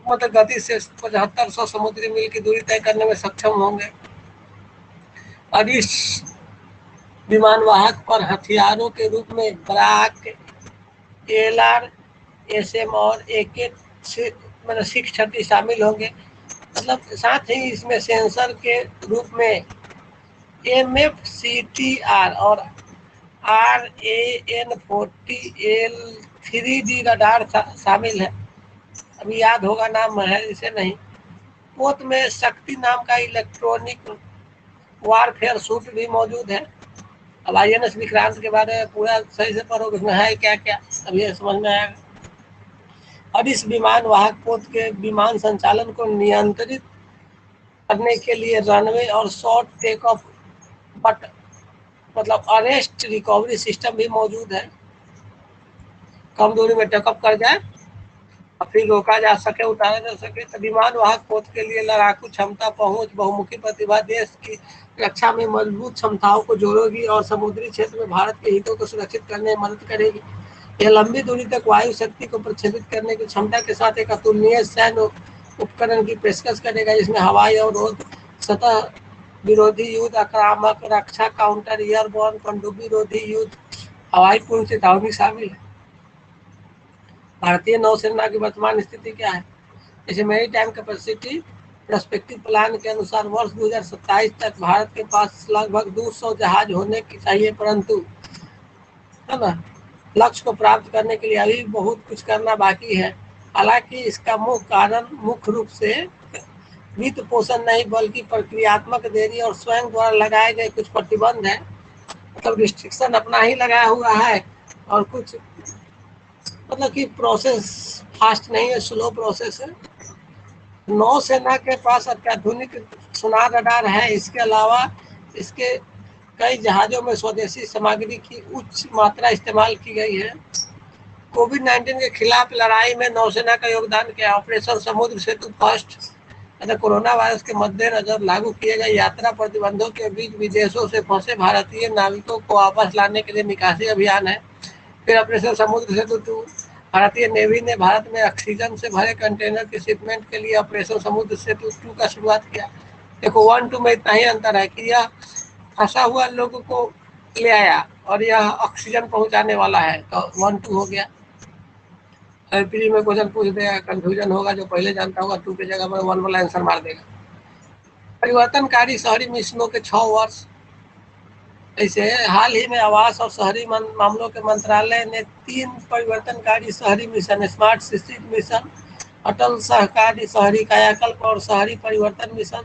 मतलब गति से 7500 समुद्री मील की दूरी तय करने में सक्षम होंगे। और इस विमान वाहक पर हथियारों के रूप में ब्राक, LR, SM और AK 630 शामिल होंगे। मतलब साथ ही इसमें सेंसर के रूप में MFCTR और RAN40L 3D रडार शामिल है। अभी याद होगा नाम है इसे नहीं। पोत में शक्ति नाम का इलेक्ट्रॉनिक वारफेयर सूट भी मौजूद है। अब INS विक्रांत के बारे में पूरा सही से पढ़ोगे, उसमें है क्या क्या अब ये समझ में आएगा। और इस विमान वाहक पोत के विमान संचालन को नियंत्रित करने के लिए रनवे और शॉर्ट टेक ऑफ मतलब अरेस्ट रिकवरी सिस्टम भी मौजूद है। कम दूरी में टेकअप कर जाए और फिर रोका जा सके, उतारा जा सके। तो विमान वाहक पोत के लिए लड़ाकू क्षमता, पहुंच, बहुमुखी प्रतिभा देश की रक्षा में मजबूत क्षमताओं को जोड़ेगी और समुद्री क्षेत्र में भारत के हितों को सुरक्षित करने में मदद करेगी। यह लंबी दूरी तक वायु शक्ति को प्रक्षेपित करने की क्षमता के साथ एक अतुलनीय सैन्य उपकरण की पेशकश करेगा, जिसमें हवाई और रोड सतह विरोधी युद्ध, आक्रामक रक्षा, काउंटर एयरबोर्न, पनडुब्बी रोधी युद्ध, हवाई पूर्व चेतावनी शामिल है। भारतीय नौसेना की वर्तमान स्थिति क्या है? जैसे मेरी टाइम कैपेसिटी प्रोस्पेक्टिव प्लान के अनुसार वर्ष 2027 तक भारत के पास लगभग 200 जहाज होने की चाहिए, परंतु है ना लक्ष्य को प्राप्त करने के लिए अभी बहुत कुछ करना बाकी है। हालांकि इसका मुख्य कारण मुख्य रूप से वित्त पोषण नहीं बल्कि प्रक्रियात्मक देरी और स्वयं द्वारा लगाए गए कुछ प्रतिबंध है। मतलब रिस्ट्रिक्शन अपना ही लगाया हुआ है और कुछ मतलब कि प्रोसेस फास्ट नहीं है, स्लो प्रोसेस है। नौसेना के पास अत्याधुनिक सोनार रडार है। इसके अलावा इसके कई जहाजों में स्वदेशी सामग्री की उच्च मात्रा इस्तेमाल की गई है। कोविड-19 के खिलाफ लड़ाई में नौसेना का योगदान क्या? ऑपरेशन समुद्र सेतु फर्स्ट कोरोना वायरस के मद्देनजर लागू किए गए यात्रा प्रतिबंधों के बीच विदेशों से फंसे भारतीय नाविकों को वापस लाने के लिए निकासी अभियान है। फिर ऑपरेशन समुद्र सेतु 2, भारतीय नेवी ने भारत में ऑक्सीजन से भरे कंटेनर की शिपमेंट के लिए ऑपरेशन समुद्र सेतु 2 का शुरुआत किया। देखो 1-2 में इतना ही अंतर है कि यह फंसा हुआ लोगों को ले आया और यह ऑक्सीजन पहुंचाने वाला है, तो 1-2 हो गया। प्री में क्वेश्चन पूछ देगा, कंफ्यूजन होगा, जो पहले जानता होगा 2 की जगह पर 1 वाला आंसर मार देगा। परिवर्तनकारी शहरी मिशनों के 6 वर्ष। ऐसे हाल ही में आवास और शहरी मामलों के मंत्रालय ने 3 परिवर्तनकारी शहरी मिशन, स्मार्ट सिटी मिशन, अटल सहकारी शहरी कायाकल्प और शहरी परिवर्तन मिशन,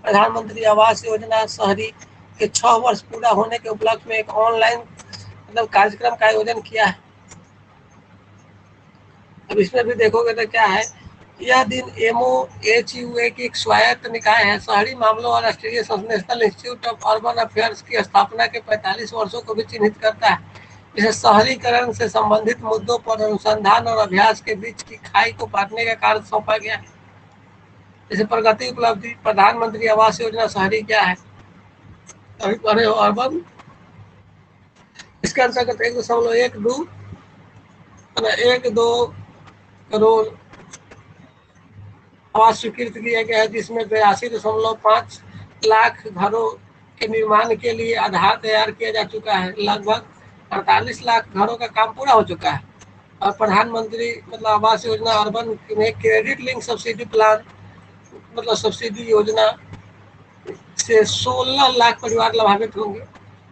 प्रधानमंत्री आवास योजना शहरी के 6 वर्ष पूरा होने के उपलक्ष्य में एक ऑनलाइन मतलब कार्यक्रम का आयोजन किया है। अब इसमें भी देखोगे तो क्या है, यह दिन MOHUA की एक स्वायत्त निकाय है शहरी मामलों और राष्ट्रीय national institute of urban affairs की स्थापना के 45 वर्षों को भी चिन्हित करता है। इसे शहरीकरण से संबंधित मुद्दों पर अनुसंधान और अभ्यास के बीच की खाई को पाटने का कार्य सौंपा गया है। जैसे प्रगति उपलब्धि, प्रधानमंत्री आवास योजना शहरी क्या है? अभी पढ़े हो अर्बन। इसके अंतर्गत 1.12 करोड़ आवास स्वीकृत किया गया है, जिसमें 82.5 लाख घरों के निर्माण के लिए आधार तैयार किया जा चुका है। लगभग 48 लाख घरों का काम पूरा हो चुका है। और प्रधानमंत्री मतलब आवास योजना अर्बन में क्रेडिट लिंक सब्सिडी प्लान मतलब सब्सिडी योजना से 16 लाख परिवार लाभान्वित होंगे।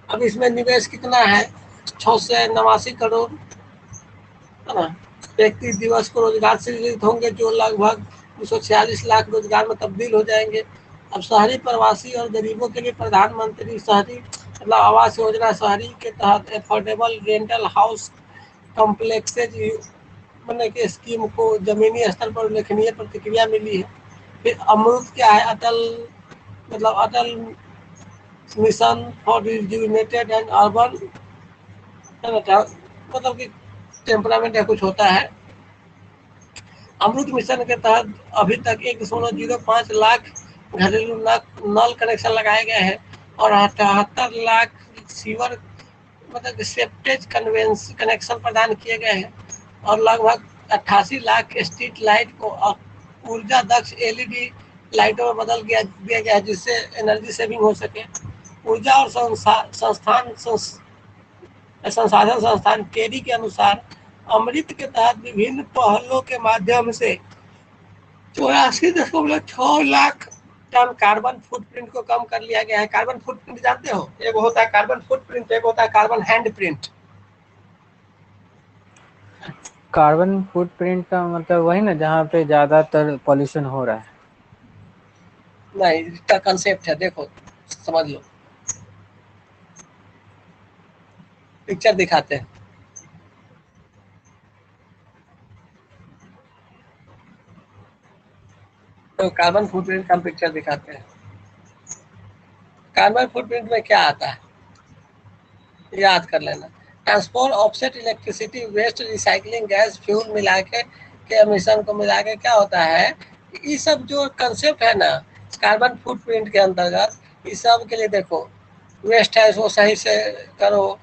अब इसमें निवेश कितना है? 689 करोड़ है ना। व्यक्ति दिवस को रोजगार सृजित होंगे, जो लगभग 246 लाख रोजगार में तब्दील हो जाएंगे। अब शहरी प्रवासी और गरीबों के लिए प्रधानमंत्री शहरी मतलब आवास योजना शहरी के तहत एफोर्डेबल रेंटल हाउस कॉम्प्लेक्सेज बनने के स्कीम को जमीनी स्तर पर उल्लेखनीय प्रतिक्रिया मिली है। फिर अमृत क्या है? Atal mission for rejuvenated and urban, मतलब कि टेम्परामेंट या कुछ होता है। अमृत मिशन के तहत अभी तक 1.05 लाख घरेलू नल कनेक्शन लगाए गए हैं और 78 लाख सीवर मतलब सेप्टेज कनेक्शन प्रदान किए गए हैं और लगभग 88 लाख स्ट्रीट लाइट को ऊर्जा दक्ष एलईडी लाइटों में बदल दिया गया है जिससे एनर्जी सेविंग हो सके। ऊर्जा और संसाधन संस्थान टेरी के अनुसार अमृत के तहत विभिन्न पहलों के माध्यम से 84.6 लाख टन कार्बन फुटप्रिंट को कम कर लिया गया है। कार्बन फुटप्रिंट जानते हो, एक होता है कार्बन फुटप्रिंट, एक होता है कार्बन हैंडप्रिंट। कार्बन फुटप्रिंट का मतलब वही ना जहाँ पे ज्यादातर पॉल्यूशन हो रहा है? नहीं, इसका कंसेप्ट है, देखो समझ लो, पिक्चर दिखाते हैं। तो कार्बन फुटप्रिंट का पिक्चर दिखाते हैं। कार्बन फुटप्रिंट में क्या आता है याद कर लेना। Transport, offset, electricity, waste, recycling, gas, fuel मिला के एमिशन को मिला के क्या होता है, ये सब जो कंसेप्ट है ना कार्बन फुटप्रिंट के अंतर्गत, इस सब के लिए देखो वेस्ट है उसको सही से करो,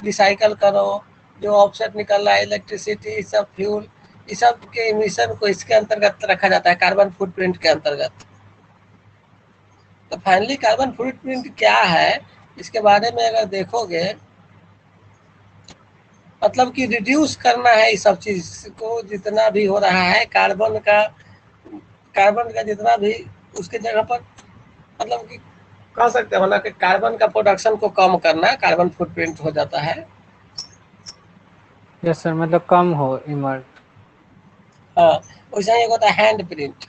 रिसाइकल करो, जो ऑफसेट निकल रहा है इलेक्ट्रिसिटी, सब फ्यूल, इस सब के एमिशन को इसके अंतर्गत रखा जाता है कार्बन फुटप्रिंट के अंतर्गत। तो फाइनली कार्बन फुटप्रिंट क्या है इसके बारे में अगर देखोगे, मतलब कि रिड्यूस करना है इस सब चीज को, जितना भी हो रहा है कार्बन का जितना भी उसके जगह पर, मतलब कि कह सकते हो ना कि कार्बन का प्रोडक्शन को कम करना कार्बन फुटप्रिंट हो जाता है। यस सर, मतलब कम हो इमर्ट। हाँ, वैसा ही होता है हैंड प्रिंट।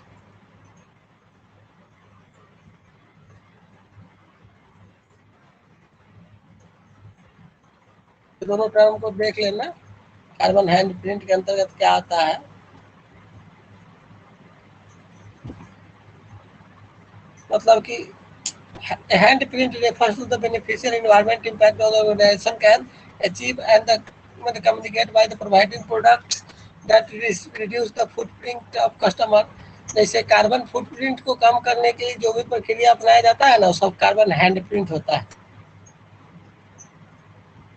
दोनों टर्म को देख लेना, कार्बन हैंड प्रिंट के अंतर्गत क्या आता है। मतलब कि hand print refers to the beneficial environment impact of the organization can achieve and the communicate by the providing products that reduce the footprint of customer। जैसे कार्बन फुटप्रिंट को कम करने के लिए जो भी प्रक्रिया अपनाया जाता है ना, सब कार्बन हैंड प्रिंट होता है।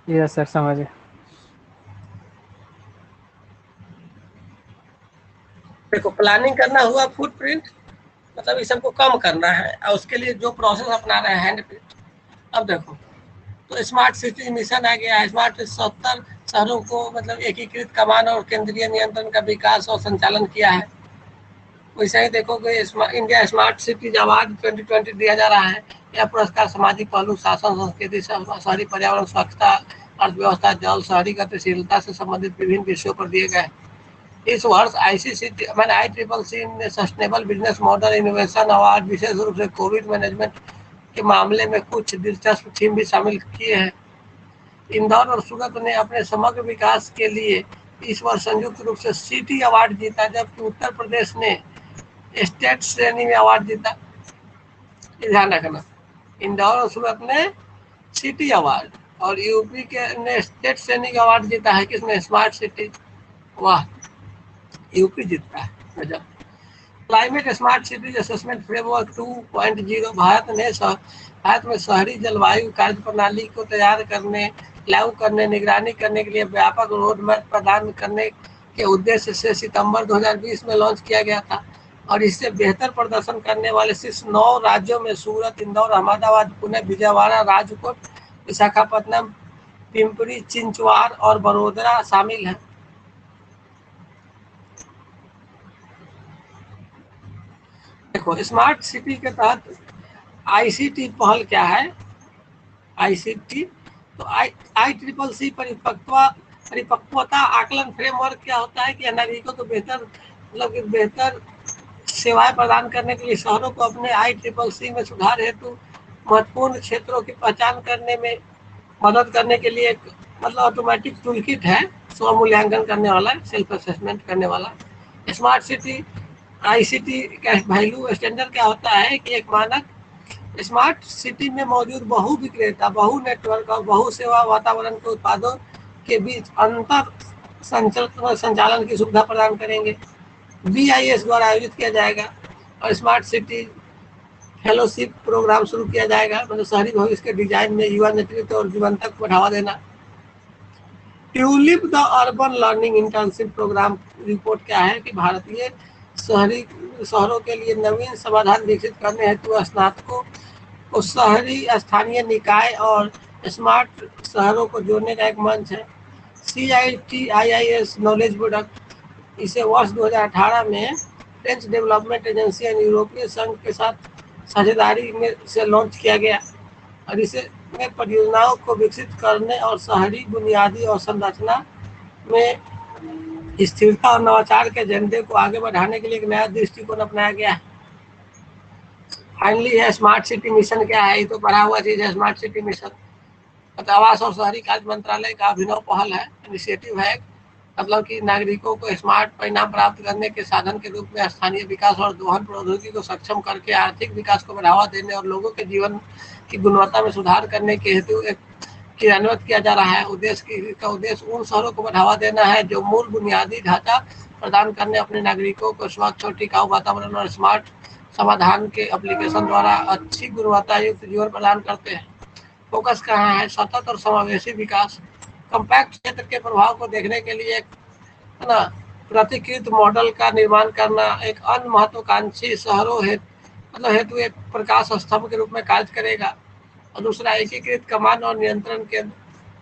यस सर, समझ गए। देखो प्लानिंग करना हुआ फुटप्रिंट, मतलब इस सबको कम करना है और उसके लिए जो प्रोसेस अपना रहे हैं हैंड प्रिंट। अब देखो तो स्मार्ट सिटी मिशन आ गया है। स्मार्ट 70 शहरों को मतलब एकीकृत कमान और केंद्रीय नियंत्रण का विकास और संचालन किया है। वैसे ही देखोगे इंडिया स्मार्ट सिटीज अवार्ड 2020 दिया जा रहा है। यह पुरस्कार सामाजिक पहलू, शासन, संस्कृति, शहरी पर्यावरण, स्वच्छता, अर्थव्यवस्था, जल, शहरी गतिशीलता से संबंधित विभिन्न विषयों पर दिए गए। इस वर्ष ICCT ने sustainable business model innovation award विशेष रूप से कोविड मैनेजमेंट के मामले में कुछ दिलचस्प थीम भी शामिल किए हैं। इंदौर और सूरत ने अपने समग्र विकास के लिए इस वर्ष संयुक्त रूप से सिटी अवार्ड जीता, जबकि उत्तर प्रदेश ने स्टेट श्रेणी में अवार्ड जीता। ध्यान रखना, इंदौर और सूरत ने सिटी अवार्ड और यूपी के ने स्टेट श्रेणी का अवार्ड जीता है। किसमें? Smart city. वाह, यूपी जीतता है, गजब। Climate smart cities assessment framework 2.0 Bharat में शहरी जलवायु कार्य प्रणाली को तैयार करने, लागू करने, निगरानी करने के लिए व्यापक रोड मैप प्रदान करने के उद्देश्य से सितंबर 2020 में लॉन्च किया गया था और इससे बेहतर प्रदर्शन करने वाले शीर्ष 9 राज्यों में सूरत, इंदौर, अहमदाबाद, पुणे, विजयवाड़ा, राजकोट, विशाखापट्टनम, पिंपरी चिंचवाड़ और बड़ोदरा शामिल हैं। देखो स्मार्ट सिटी के तहत ICT पहल क्या है। ICT तो ICCC परिपक्वता आकलन फ्रेमवर्क क्या होता है कि नागरिकों को बेहतर सेवाएं प्रदान करने के लिए शहरों को अपने ICCC में सुधार हेतु महत्वपूर्ण क्षेत्रों की पहचान करने में मदद करने के लिए मतलब ऑटोमेटिक टूल किट है, स्व मूल्यांकन करने वाला, सेल्फ असेसमेंट करने वाला। स्मार्ट सिटी ICT का वैल्यू स्टैंडर्ड क्या होता है कि एक मानक स्मार्ट सिटी में मौजूद बहु विक्रेता, बहु नेटवर्क और बहु सेवा वातावरण के उत्पादों के बीच अंतर संचालन की सुविधा प्रदान करेंगे। BIS द्वारा आयोजित किया जाएगा और स्मार्ट सिटी फेलोशिप प्रोग्राम शुरू किया जाएगा, मतलब शहरी भविष्य के डिजाइन में युवा नेतृत्व और जीवंतता को बढ़ावा देना। TULIP the urban learning internship programme report क्या है कि भारतीय शहरों के लिए नवीन समाधान विकसित करने हेतु स्नातकों को शहरी स्थानीय निकाय और स्मार्ट शहरों को जोड़ने का एक मंच है। CITIIS नॉलेज प्रोडक्ट, इसे वर्ष 2018 में फ्रेंच डेवलपमेंट एजेंसी और यूरोपीय संघ के साथ साझेदारी में से लॉन्च किया गया और इसे में परियोजनाओं को विकसित करने और शहरी बुनियादी और संरचना में स्थिरता और नवाचार के एजेंडे को आगे बढ़ाने के लिए एक नया दृष्टिकोण अपनाया गया है। फाइनली है स्मार्ट सिटी मिशन क्या है, ये तो पढ़ा हुआ चीज है। स्मार्ट सिटी मिशन आवास और शहरी कार्य मंत्रालय का अभिनव पहल है, इनिशिएटिव है, मतलब कि नागरिकों को स्मार्ट परिणाम प्राप्त करने के साधन के रूप में स्थानीय विकास और दोहन प्रौद्योगिकी को सक्षम करके आर्थिक विकास को बढ़ावा देने और लोगों के जीवन की गुणवत्ता में सुधार करने के हेतु एक क्रियान्वित किया जा रहा है। उद्देश्य उन शहरों को बढ़ावा देना है जो मूल बुनियादी ढांचा प्रदान करने, अपने नागरिकों को स्वच्छ और टिकाऊ वातावरण और स्मार्ट समाधान के एप्लीकेशन द्वारा अच्छी गुणवत्ता युक्त जीवन प्रदान करते हैं। फोकस कहाँ है? सतत और समावेशी विकास। कम्पैक्ट क्षेत्र के प्रभाव को देखने के लिए है ना प्रतिकृत मॉडल का निर्माण करना एक अन्य महत्वाकांक्षी शहरों हेतु एक प्रकाश स्तंभ के रूप में कार्य करेगा। और दूसरा, एकीकृत कमान और नियंत्रण केंद्र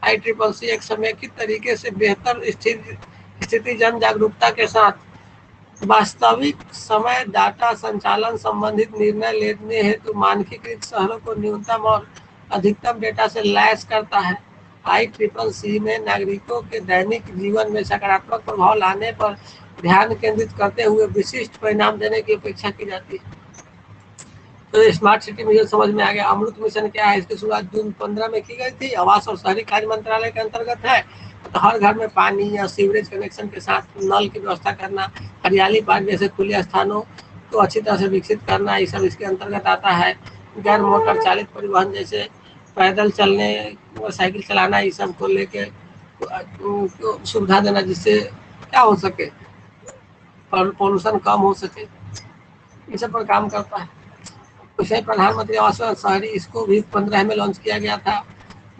ICCC एक समेकित तरीके से बेहतर स्थिति जन जागरूकता के साथ वास्तविक समय डाटा संचालन संबंधित निर्णय लेने हेतु मानकीकृत शहरों को न्यूनतम और अधिकतम डेटा से लैस करता है। ICCC में नागरिकों के दैनिक जीवन में सकारात्मक प्रभाव लाने पर ध्यान केंद्रित करते हुए विशिष्ट परिणाम देने की अपेक्षा की जाती है। तो स्मार्ट सिटी मिशन समझ में आ गया। अमृत मिशन क्या है? इसकी शुरुआत जून 15 में की गई थी, आवास और शहरी कार्य मंत्रालय के अंतर्गत है। तो हर घर में पानी या सीवरेज कनेक्शन के साथ नल की व्यवस्था करना, हरियाली पार्क जैसे खुले स्थानों को अच्छी तरह से विकसित करना, ये सब इसके अंतर्गत आता है। गैर मोटर चालित परिवहन जैसे पैदल चलने और साइकिल चलाना, ये सब को लेके सुविधा देना जिससे क्या हो सके, पॉल्यूशन कम हो सके, इस सब पर काम करता है। उसे प्रधानमंत्री आवास शहरी, इसको भी 15 में लॉन्च किया गया था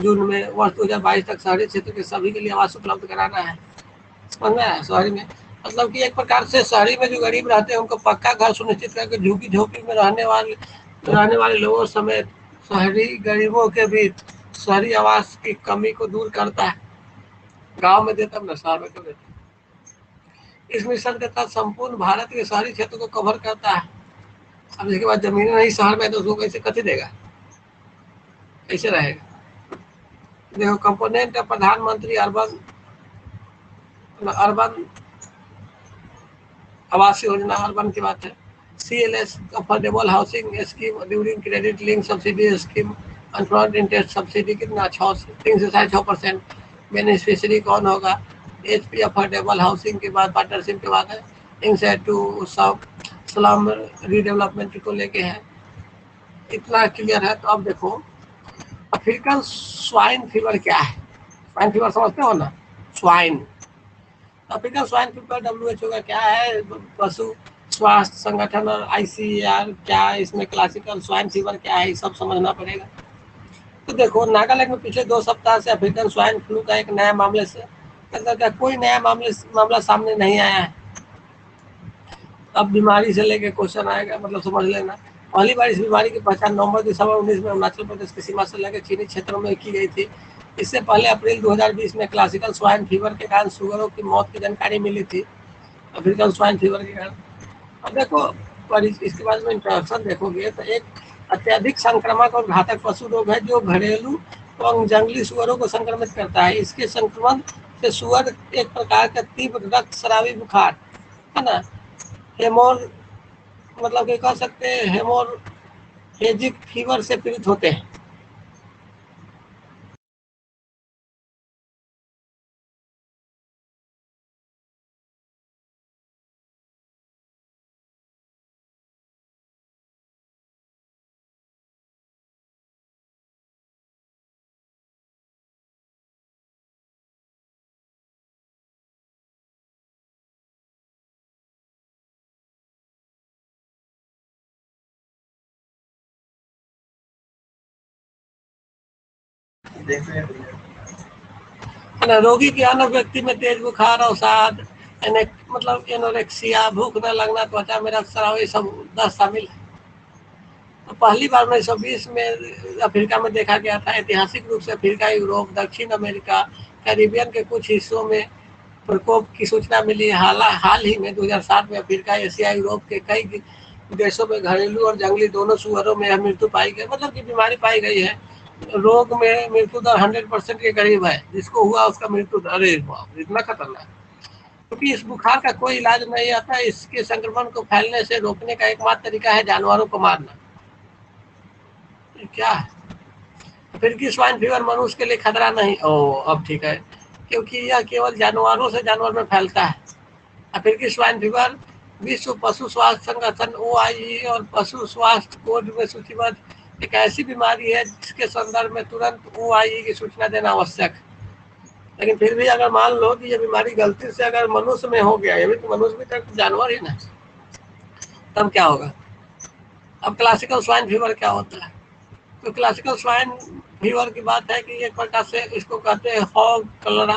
जून में। वर्ष 2022 तक शहरी क्षेत्र के सभी के लिए आवास उपलब्ध कराना है। समझ में आया? शहरी में मतलब कि एक प्रकार से शहरी में जो गरीब रहते हैं उनको पक्का घर सुनिश्चित करके झुग्गी झोपड़ी में रहने वाले लोगों समेत शहरी गरीबों के बीच शहरी आवास की कमी को दूर करता है। गांव में देता है, शहर में तो देता है। इस मिशन के तहत संपूर्ण भारत के शहरी क्षेत्र को कवर करता है। अब इसके बाद जमीन नहीं शहर में तो उसको कैसे कथी देगा, कैसे रहेगा? देखो कंपोनेंट है प्रधानमंत्री अर्बन आवास योजना, अर्बन की बात है। CLS affordable housing scheme during credit link subsidy scheme, upfront interest subsidy कितना 3 से 6%। बेनिफिशियरी कौन होगा? HP अफोर्डेबल हाउसिंग के बाद पार्टनरशिप के बाद है। इंसेंटिव सब स्लम रीडेवलपमेंट को लेके है। इतना क्लियर है। तो अब देखो अफ्रीकन स्वाइन फीवर क्या है? स्वाइन फीवर समझते हो ना? Swine, African swine fever WHO का क्या है? पशु स्वास्थ्य संगठन और ICAR क्या है, इसमें क्लासिकल स्वाइन फीवर क्या है, ये सब समझना पड़ेगा। तो देखो नागालैंड में पिछले 2 सप्ताह से अफ्रीकन स्वाइन फ्लू का एक नया मामले से कोई नया मामला सामने नहीं आया है। अब बीमारी से लेके क्वेश्चन आएगा, मतलब समझ लेना। पहली बार इस बीमारी की पहचान नवंबर दिसंबर 19 में अरुणाचल प्रदेश की सीमा से लगे चीनी क्षेत्रों में की गई थी। इससे पहले अप्रैल 2020 में क्लासिकल स्वाइन फीवर के कारण सुअरों की मौत की जानकारी मिली थी, अफ्रीकन स्वाइन फीवर के कारण। अब देखो इसके बाद में इंट्रोडक्शन देखोगे तो एक अत्यधिक संक्रामक और घातक पशु रोग है जो घरेलू और जंगली सुअरों को संक्रमित करता है। इसके संक्रमण से सुअर एक प्रकार का तीव्र रक्तस्रावी बुखार है ना, मतलब कि कह सकते हैं हेमोरेजिक फीवर से पीड़ित होते हैं। रोगी के अन्य व्यक्ति में तेज बुखार, अवसाद, मतलब एनोरेक्सिया, भूख न लगना, त्वचा में रक्तस्राव, ये सब 10 शामिल है। तो पहली बार 1920 में अफ्रीका में देखा गया था। ऐतिहासिक रूप से अफ्रीका, यूरोप, दक्षिण अमेरिका, कैरिबियन के कुछ हिस्सों में प्रकोप की सूचना मिली। हाल ही में 2007 में अफ्रीका, एशिया, यूरोप के कई देशों में घरेलू और जंगली दोनों सुअरों में मृत्यु पाई गई, मतलब की बीमारी पाई गई है। रोग में मृत्यु दर 100% के करीब है। जिसको हुआ उसका मृत्यु दर, अरे बाप, इतना खतरनाक। क्योंकि इस बुखार का कोई इलाज नहीं आता। इसके संक्रमण को फैलने से रोकने का एकमात्र तरीका है जानवरों को मारना। क्या है? फिर की स्वाइन फीवर मनुष्य के लिए खतरा नहीं। अब ठीक है, क्योंकि यह केवल जानवरों से जानवर में फैलता है। अफ्रीकी स्वाइन फीवर विश्व पशु स्वास्थ्य संगठन OIE और पशु स्वास्थ्य कोड में सूचीबद्ध एक ऐसी बीमारी है जिसके संदर्भ में तुरंत OIE की सूचना देना आवश्यक है। लेकिन फिर भी अगर मान लो कि यह बीमारी गलती से अगर मनुष्य में हो गया, ये भी तो मनुष्य भी तक जानवर ही ना, तब क्या होगा? अब क्लासिकल स्वाइन फीवर क्या होता है? तो क्लासिकल स्वाइन फीवर की बात है कि एक प्रकार से इसको कहते हैं हॉग कलरा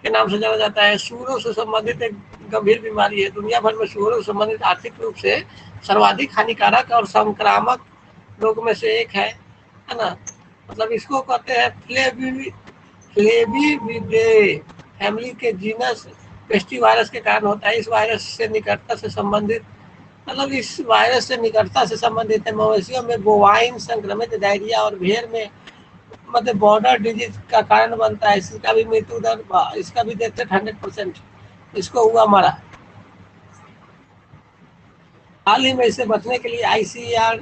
के नाम से जाना जाता है। सूअरों से संबंधित एक गंभीर बीमारी है। दुनिया भर में सूअरों से संबंधित आर्थिक रूप से सर्वाधिक हानिकारक और संक्रामक रोग में से एक है ना। मतलब इसको कहते हैं फ्लेविविडे फैमिली के जीनस पेस्टी वायरस के कारण होता है। इस वायरस से निकटता से संबंधित है मवेशियों में बोवाइन संक्रमित डायरिया और भेड़ में मतलब बॉर्डर डिजीज का कारण बनता है। इसका भी मृत्यु दर, इसका भी डेथ रेट 100%। इसको हुआ मरा। हाल ही में इससे बचने के लिए ICAR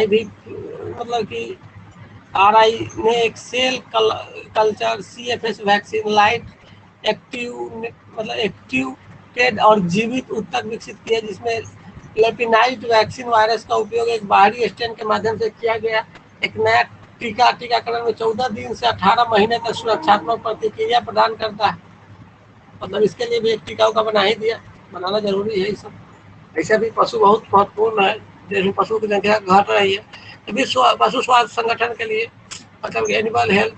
भी मतलब कि RI ने एक cell culture CFS vaccine light activated और जीवित उत्तक विकसित किया, जिसमें लेपिनाइट वैक्सीन वायरस का उपयोग एक बाहरी स्टेन के माध्यम से किया गया। एक नया टीकाकरण में 14 दिन से 18 महीने तक सुरक्षात्मक प्रतिक्रिया प्रदान करता है। मतलब इसके लिए भी एक टीका का बनाना जरूरी है। सब ऐसे भी पशु बहुत महत्वपूर्ण है। देश में पशु की संख्या घट रही है। विश्व पशु स्वास्थ्य संगठन के लिए मतलब animal health,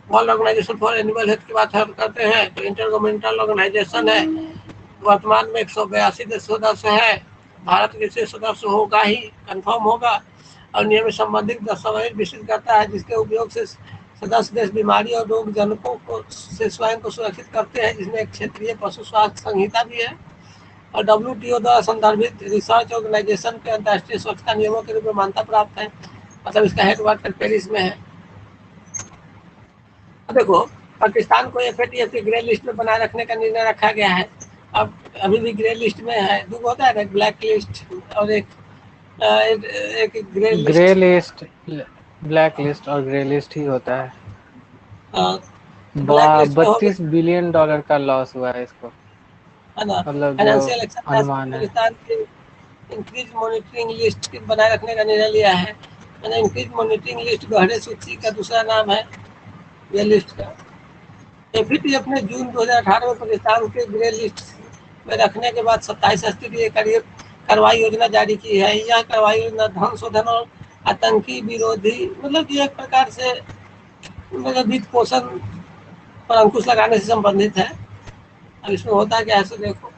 World Organization for Animal Health की बात करते हैं तो इंटरगवर्नमेंटल ऑर्गेनाइजेशन है। वर्तमान में 182 देश सदस्य है। भारत के सदस्य होगा ही, कंफर्म होगा और नियमित संबंधित दस्तावेज विकसित करता है, जिसके उपयोग से सदस्य देश बीमारी और रोग जनकों को से स्वयं को सुरक्षित करते हैं, जिसमें एक क्षेत्रीय पशु स्वास्थ्य संहिता भी है और WTO द्वारा संदर्भित रिसर्च ऑर्गेनाइजेशन के अंतर्राष्ट्रीय स्वच्छता नियमों के रूप में मान्यता प्राप्त है। मतलब इसका हेडक्वार्टर पेरिस में है। देखो, पाकिस्तान को FATF की ग्रे लिस्ट में बनाए रखने का निर्णय रखा गया है। अब अभी भी ग्रे लिस्ट में है। दो होता है ना, ब्लैक लिस्ट और एक ग्रे लिस्ट। ब्लैक लिस्ट और ग्रे लिस्ट ही होता है। 32 बिलियन डॉलर का लॉस हुआ है इसको, है ना। मतलब फाइनेंशियल अनुमान है। पाकिस्तान की इंक्रीज मॉनिटरिंग लिस्ट के बनाए रखने का निर्णय लिया है। इंक्रीज मॉनिटरिंग लिस्ट गहरे सूची का दूसरा नाम है ये लिस्ट का। FATF ने जून 2018 में पाकिस्तान के ग्रे लिस्ट में रखने के बाद 27 स्तरीय कार्रवाई योजना जारी की है। यह कार्रवाई योजना धन शोधन और आतंकी विरोधी मतलब कि एक प्रकार से मतलब वित्त पोषण पर अंकुश लगाने से संबंधित है। अब इसमें होता है क्या है, देखो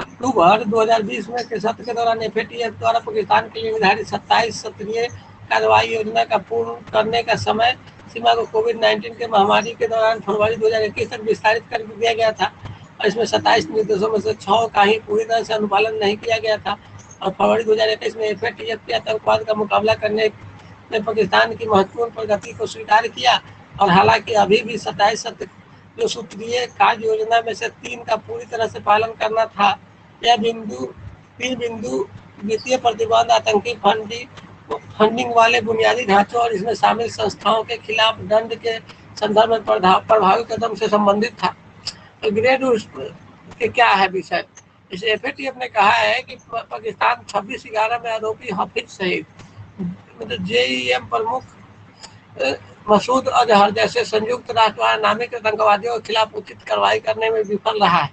अक्टूबर 2020 में के सत्र के दौरान FATF द्वारा पाकिस्तान के लिए निर्धारित 27 स्तरीय कार्रवाई योजना का पूर्ण करने का समय सीमा को कोविड-19 के महामारी के दौरान फरवरी 2021 तक विस्तारित कर दिया गया था और इसमें 27 निर्देशों में से 6 का ही पूरी तरह से अनुपालन नहीं किया गया था। और फरवरी 2021 में FATF के आतंकवाद का मुकाबला करने में पाकिस्तान की महत्वपूर्ण प्रगति को स्वीकार किया। और हालांकि अभी भी 27 जो सूत्रीय कार्य योजना में से 3 का पूरी तरह से पालन करना था। यह तीन बिंदु वित्तीय प्रतिबंध, आतंकी फंडिंग वाले बुनियादी ढांचों और इसमें शामिल संस्थाओं के खिलाफ दंड के संदर्भ में प्रभावी कदम से संबंधित था। तो ग्रेड के क्या है विषय, इसे FATF ने कहा है कि पाकिस्तान 26/11 में आरोपी हाफिज सईद मतलब JEM प्रमुख मसूद अजहर जैसे संयुक्त राष्ट्र द्वारा नामित आतंकवादियों के खिलाफ उचित कार्रवाई करने में विफल रहा है।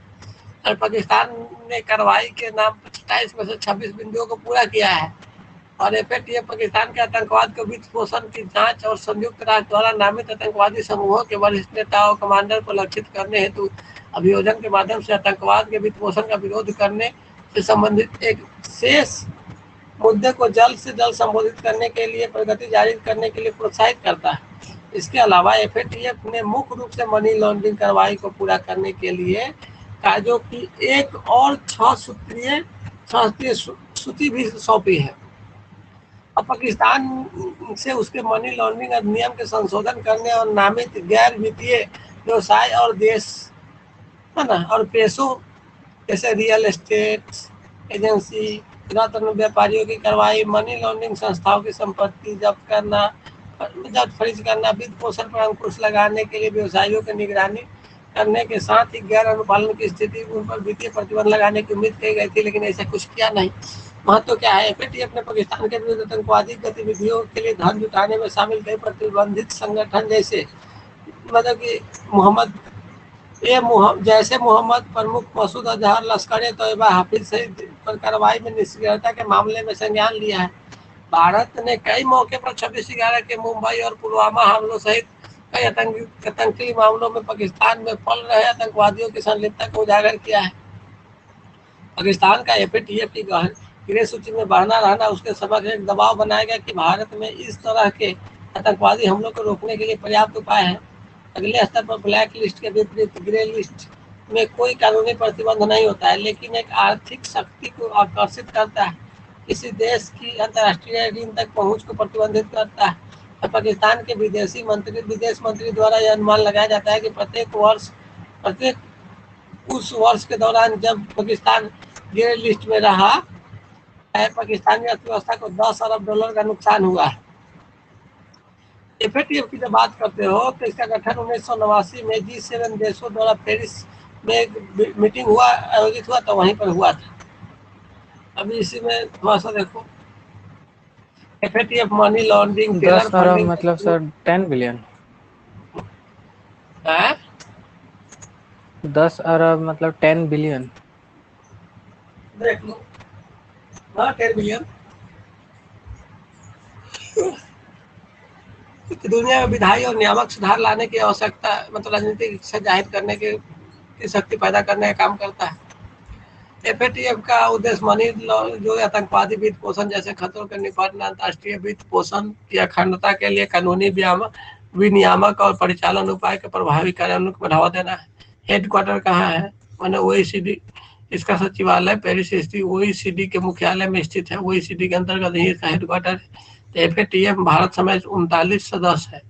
और पाकिस्तान ने कार्रवाई के नाम 27 में से 26 बिंदुओं को पूरा किया है और FATF पाकिस्तान के आतंकवाद के वित्त पोषण की जांच और संयुक्त राष्ट्र द्वारा नामित आतंकवादी समूहों के वरिष्ठ नेता और कमांडर को लक्षित करने हेतु अभियोजन के माध्यम से आतंकवाद के वित्त पोषण का विरोध करने से संबंधित एक शेष मुद्दे को जल्द से जल्द संबोधित करने के लिए प्रगति जारी करने के लिए प्रोत्साहित करता है। इसके अलावा FATF ने मुख्य रूप से मनी लॉन्ड्रिंग कार्रवाई को पूरा करने के लिए कार्यों की एक और 6 सूत्रीय सूची भी सौंपी है। अब पाकिस्तान से उसके मनी लॉन्ड्रिंग अधिनियम के संशोधन करने और नामित गैर वित्तीय व्यवसाय और देश है ना और पेशों जैसे रियल एस्टेट एजेंसी, रत्न व्यापारियों की कार्रवाई, मनी लॉन्ड्रिंग संस्थाओं की संपत्ति जब्त करना, जब्त फ्रीज करना, वित्त पोषण पर अंकुश लगाने के लिए व्यवसायियों की निगरानी करने के साथ ही गैर अनुपालन की स्थिति उन पर वित्तीय प्रतिबंध लगाने की उम्मीद की गई थी, लेकिन ऐसा कुछ किया नहीं। महत्व क्या है? FATF ने पाकिस्तान के विरुद्ध आतंकवादी गतिविधियों के लिए धन जुटाने में शामिल कई प्रतिबंधित संगठन जैसे मतलब कि मोहम्मद प्रमुख मसूद अजहर, लश्कर तैयबा, हाफिज सईद पर कार्रवाई में निष्क्रियता के मामले में संज्ञान लिया है। भारत ने कई मौके पर 26/11 के मुंबई और पुलवामा हमलों सहित कई आतंकी मामलों में पाकिस्तान में पल रहे आतंकवादियों की संलिप्तता को उजागर किया है। पाकिस्तान का FATF की ग्रे सूची में बढ़ना रहना उसके समक्ष एक दबाव बनाएगा कि भारत में इस तरह के आतंकवादी हमलों को रोकने के लिए पर्याप्त उपाय हैं। अगले स्तर पर ब्लैक लिस्ट के विपरीत ग्रे लिस्ट में कोई कानूनी प्रतिबंध नहीं होता है, लेकिन एक आर्थिक शक्ति को आकर्षित करता है, किसी देश की अंतर्राष्ट्रीय ऋण तक पहुंच को प्रतिबंधित करता है। और पाकिस्तान के विदेश मंत्री द्वारा यह अनुमान लगाया जाता है कि प्रत्येक उस वर्ष के दौरान जब पाकिस्तान ग्रे लिस्ट में रहा है, पाकिस्तानी अर्थव्यवस्था को $10 अरब का नुकसान हुआ है। FATF की जब बात करते हो तो इसका गठन 1989 में G7 देशों द्वारा पेरिस में एक मीटिंग आयोजित हुआ तो वहीं पर हुआ था। अभी इसी में थोड़ा सा देखो FATF मनी लॉन्ड्रिंग 10 अरब मतलब सर 10 बिलियन है। 10 अरब मतलब 10 बिलियन देख लो। हाँ 10 बिलियन। दुनिया में विधायी और नियामक सुधार लाने की आवश्यकता मतलब राजनीतिक इच्छा जाहिर करने की शक्ति पैदा करने का काम करता है। FATF का उद्देश्य मनी जो आतंकवादी वित्त पोषण जैसे खतरों के निपटना, अंतर्राष्ट्रीय वित्त पोषण की अखंडता के लिए कानूनी विनियामक और परिचालन उपाय के प्रभावी कार्यान्वयन को बढ़ावा देना है। हेडक्वार्टर कहाँ है? मैंने OECD, इसका सचिवालय पेरिस स्थित OECD के मुख्यालय में स्थित है। OECD के अंतर्गत ही इसका हेडक्वार्टर है। FATF भारत समेत 39 सदस्य है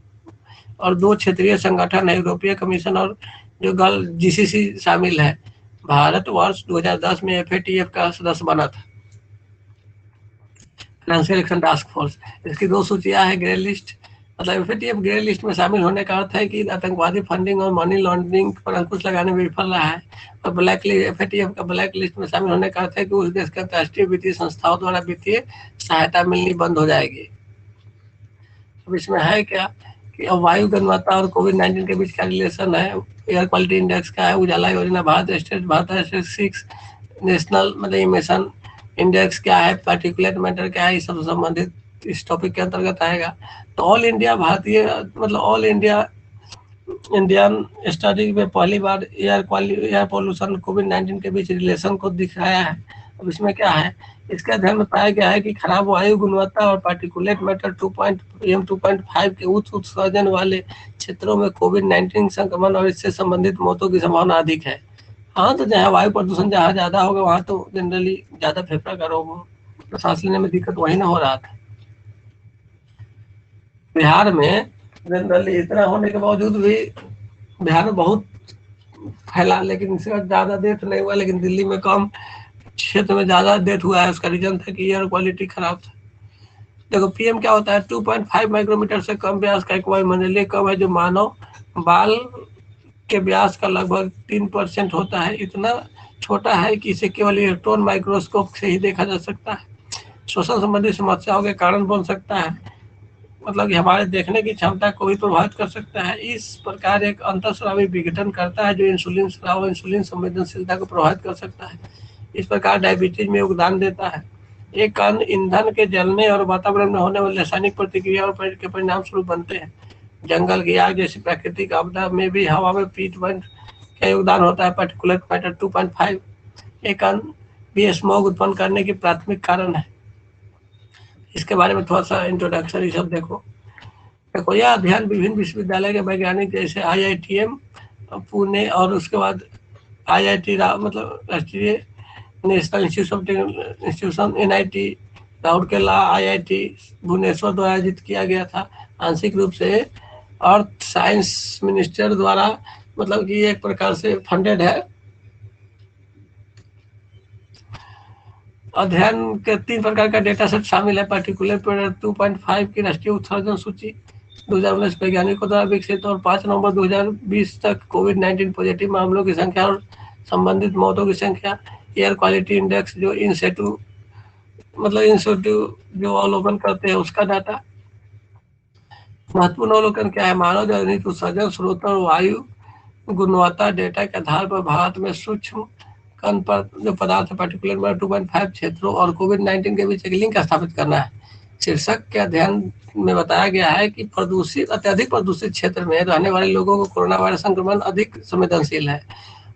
और 2 क्षेत्रीय संगठन है, यूरोपीय कमीशन और जो GCC शामिल है। भारत वर्ष 2010 में FATF का सदस्य बना था। फाइनेंशियल एक्शन टास्क फोर्स, इसकी 2 सूचियां है। ग्रे लिस्ट मतलब FATF ग्रे लिस्ट में शामिल होने का अर्थ है कि आतंकवादी फंडिंग और मनी लॉन्ड्रिंग पर अंकुश लगाने में विफल रहा है। और ब्लैक लिस्ट FATF का ब्लैक लिस्ट में शामिल होने का अर्थ है कि उस देश के अंतर्राष्ट्रीय वित्तीय संस्थाओं द्वारा वित्तीय सहायता मिलनी बंद हो जाएगी। अब इसमें है क्या कि अब वायु गुणवत्ता और COVID-19 के बीच क्या रिलेशन है? एयर क्वालिटी इंडेक्स क्या है? उजाला योजना, भारत स्टेट 6 नेशनल मतलब इमिशन इंडेक्स क्या है? पार्टिकुलेट मैटर क्या है? इस सब संबंधित इस टॉपिक के अंतर्गत आएगा। तो ऑल इंडिया भारतीय मतलब ऑल इंडियन स्टडी में पहली बार एयर पोल्यूशन COVID-19 के बीच रिलेशन को दिखाया है। अब इसमें क्या है? इसके अध्ययन में पाया गया है कि खराब वायु गुणवत्ता और पार्टिकुलेट मैटर 2.5 के उच्च उत्सर्जन वाले क्षेत्रों में COVID-19 संक्रमण और इससे संबंधित मौतों की संभावना अधिक है। हाँ, तो जहाँ वायु प्रदूषण जहाँ ज्यादा होगा वहाँ तो जनरली ज्यादा फेफड़ा का रोग, सांस लेने में दिक्कत वही ना हो रहा था। बिहार में जनरली इतना होने के बावजूद भी बिहार में बहुत फैला, लेकिन इसका ज्यादा डेथ नहीं हुआ। लेकिन दिल्ली में कम, क्षेत्र में ज्यादा डेथ हुआ है। उसका रीजन था कि एयर क्वालिटी खराब था। देखो PM क्या होता है? 2.5 माइक्रोमीटर से कम व्यास का एक वायुमंडलीय कण है जो मानव बाल के व्यास का लगभग 3% होता है। इतना छोटा है कि इसे केवल इलेक्ट्रॉन माइक्रोस्कोप से ही देखा जा सकता है। श्वसन संबंधी समस्याओं के कारण बन सकता है, मतलब कि हमारे देखने की क्षमता को भी प्रभावित कर सकता है। इस प्रकार एक अंतःस्रावी विघटन करता है जो इंसुलिन स्राव, इंसुलिन संवेदनशीलता को प्रभावित कर सकता है। इस प्रकार डायबिटीज में योगदान देता है। एक कारण ईंधन के जलने और वातावरण में होने वाली रासायनिक प्रतिक्रिया और के परिणाम स्वरूप बनते हैं। जंगल की आग जैसी प्राकृतिक आपदा में भी हवा में P2 का योगदान होता है। पार्टिकुलेट मैटर 2.5 एक कारण भी स्मॉग उत्पन्न करने की प्राथमिक कारण है। इसके बारे में थोड़ा सा इंट्रोडक्शन ये सब देखो। यह अध्ययन विभिन्न विश्वविद्यालय के वैज्ञानिक जैसे IITM पुणे और उसके बाद IIT मतलब राष्ट्रीय national institution NIT Rourkela IIT Bhubaneswar द्वारा आयोजित किया गया था। आंशिक रूप से अर्थ साइंस मिनिस्टर द्वारा मतलब कि एक प्रकार से फंडेड है। अध्ययन के 3 प्रकार का डेटा सेट शामिल है। पार्टिकुलेट मैटर 2.5 की राष्ट्रीय उत्सर्जन सूची 2019 वैज्ञानिकों द्वारा विकसित और 5 नवंबर 2020 तक कोविड-19 पॉजिटिव मामलों की संख्या और संबंधित मौतों की संख्या, एयर क्वालिटी इंडेक्स जो इन सिटू जो अवलोकन करते हैं उसका डाटा। महत्वपूर्ण अवलोकन क्या है? मानव जनित उत्सर्जन स्रोत और वायु गुणवत्ता डेटा के आधार पर भारत में सूक्ष्म कण पर जो पदार्थ पार्टिकुलर मैटर 2.5 क्षेत्रों और कोविड-19 के बीच एक लिंक स्थापित करना है। शीर्षक के अध्ययन में बताया गया है कि अत्यधिक प्रदूषित क्षेत्र में रहने वाले लोगों को कोरोना वायरस संक्रमण अधिक संवेदनशील है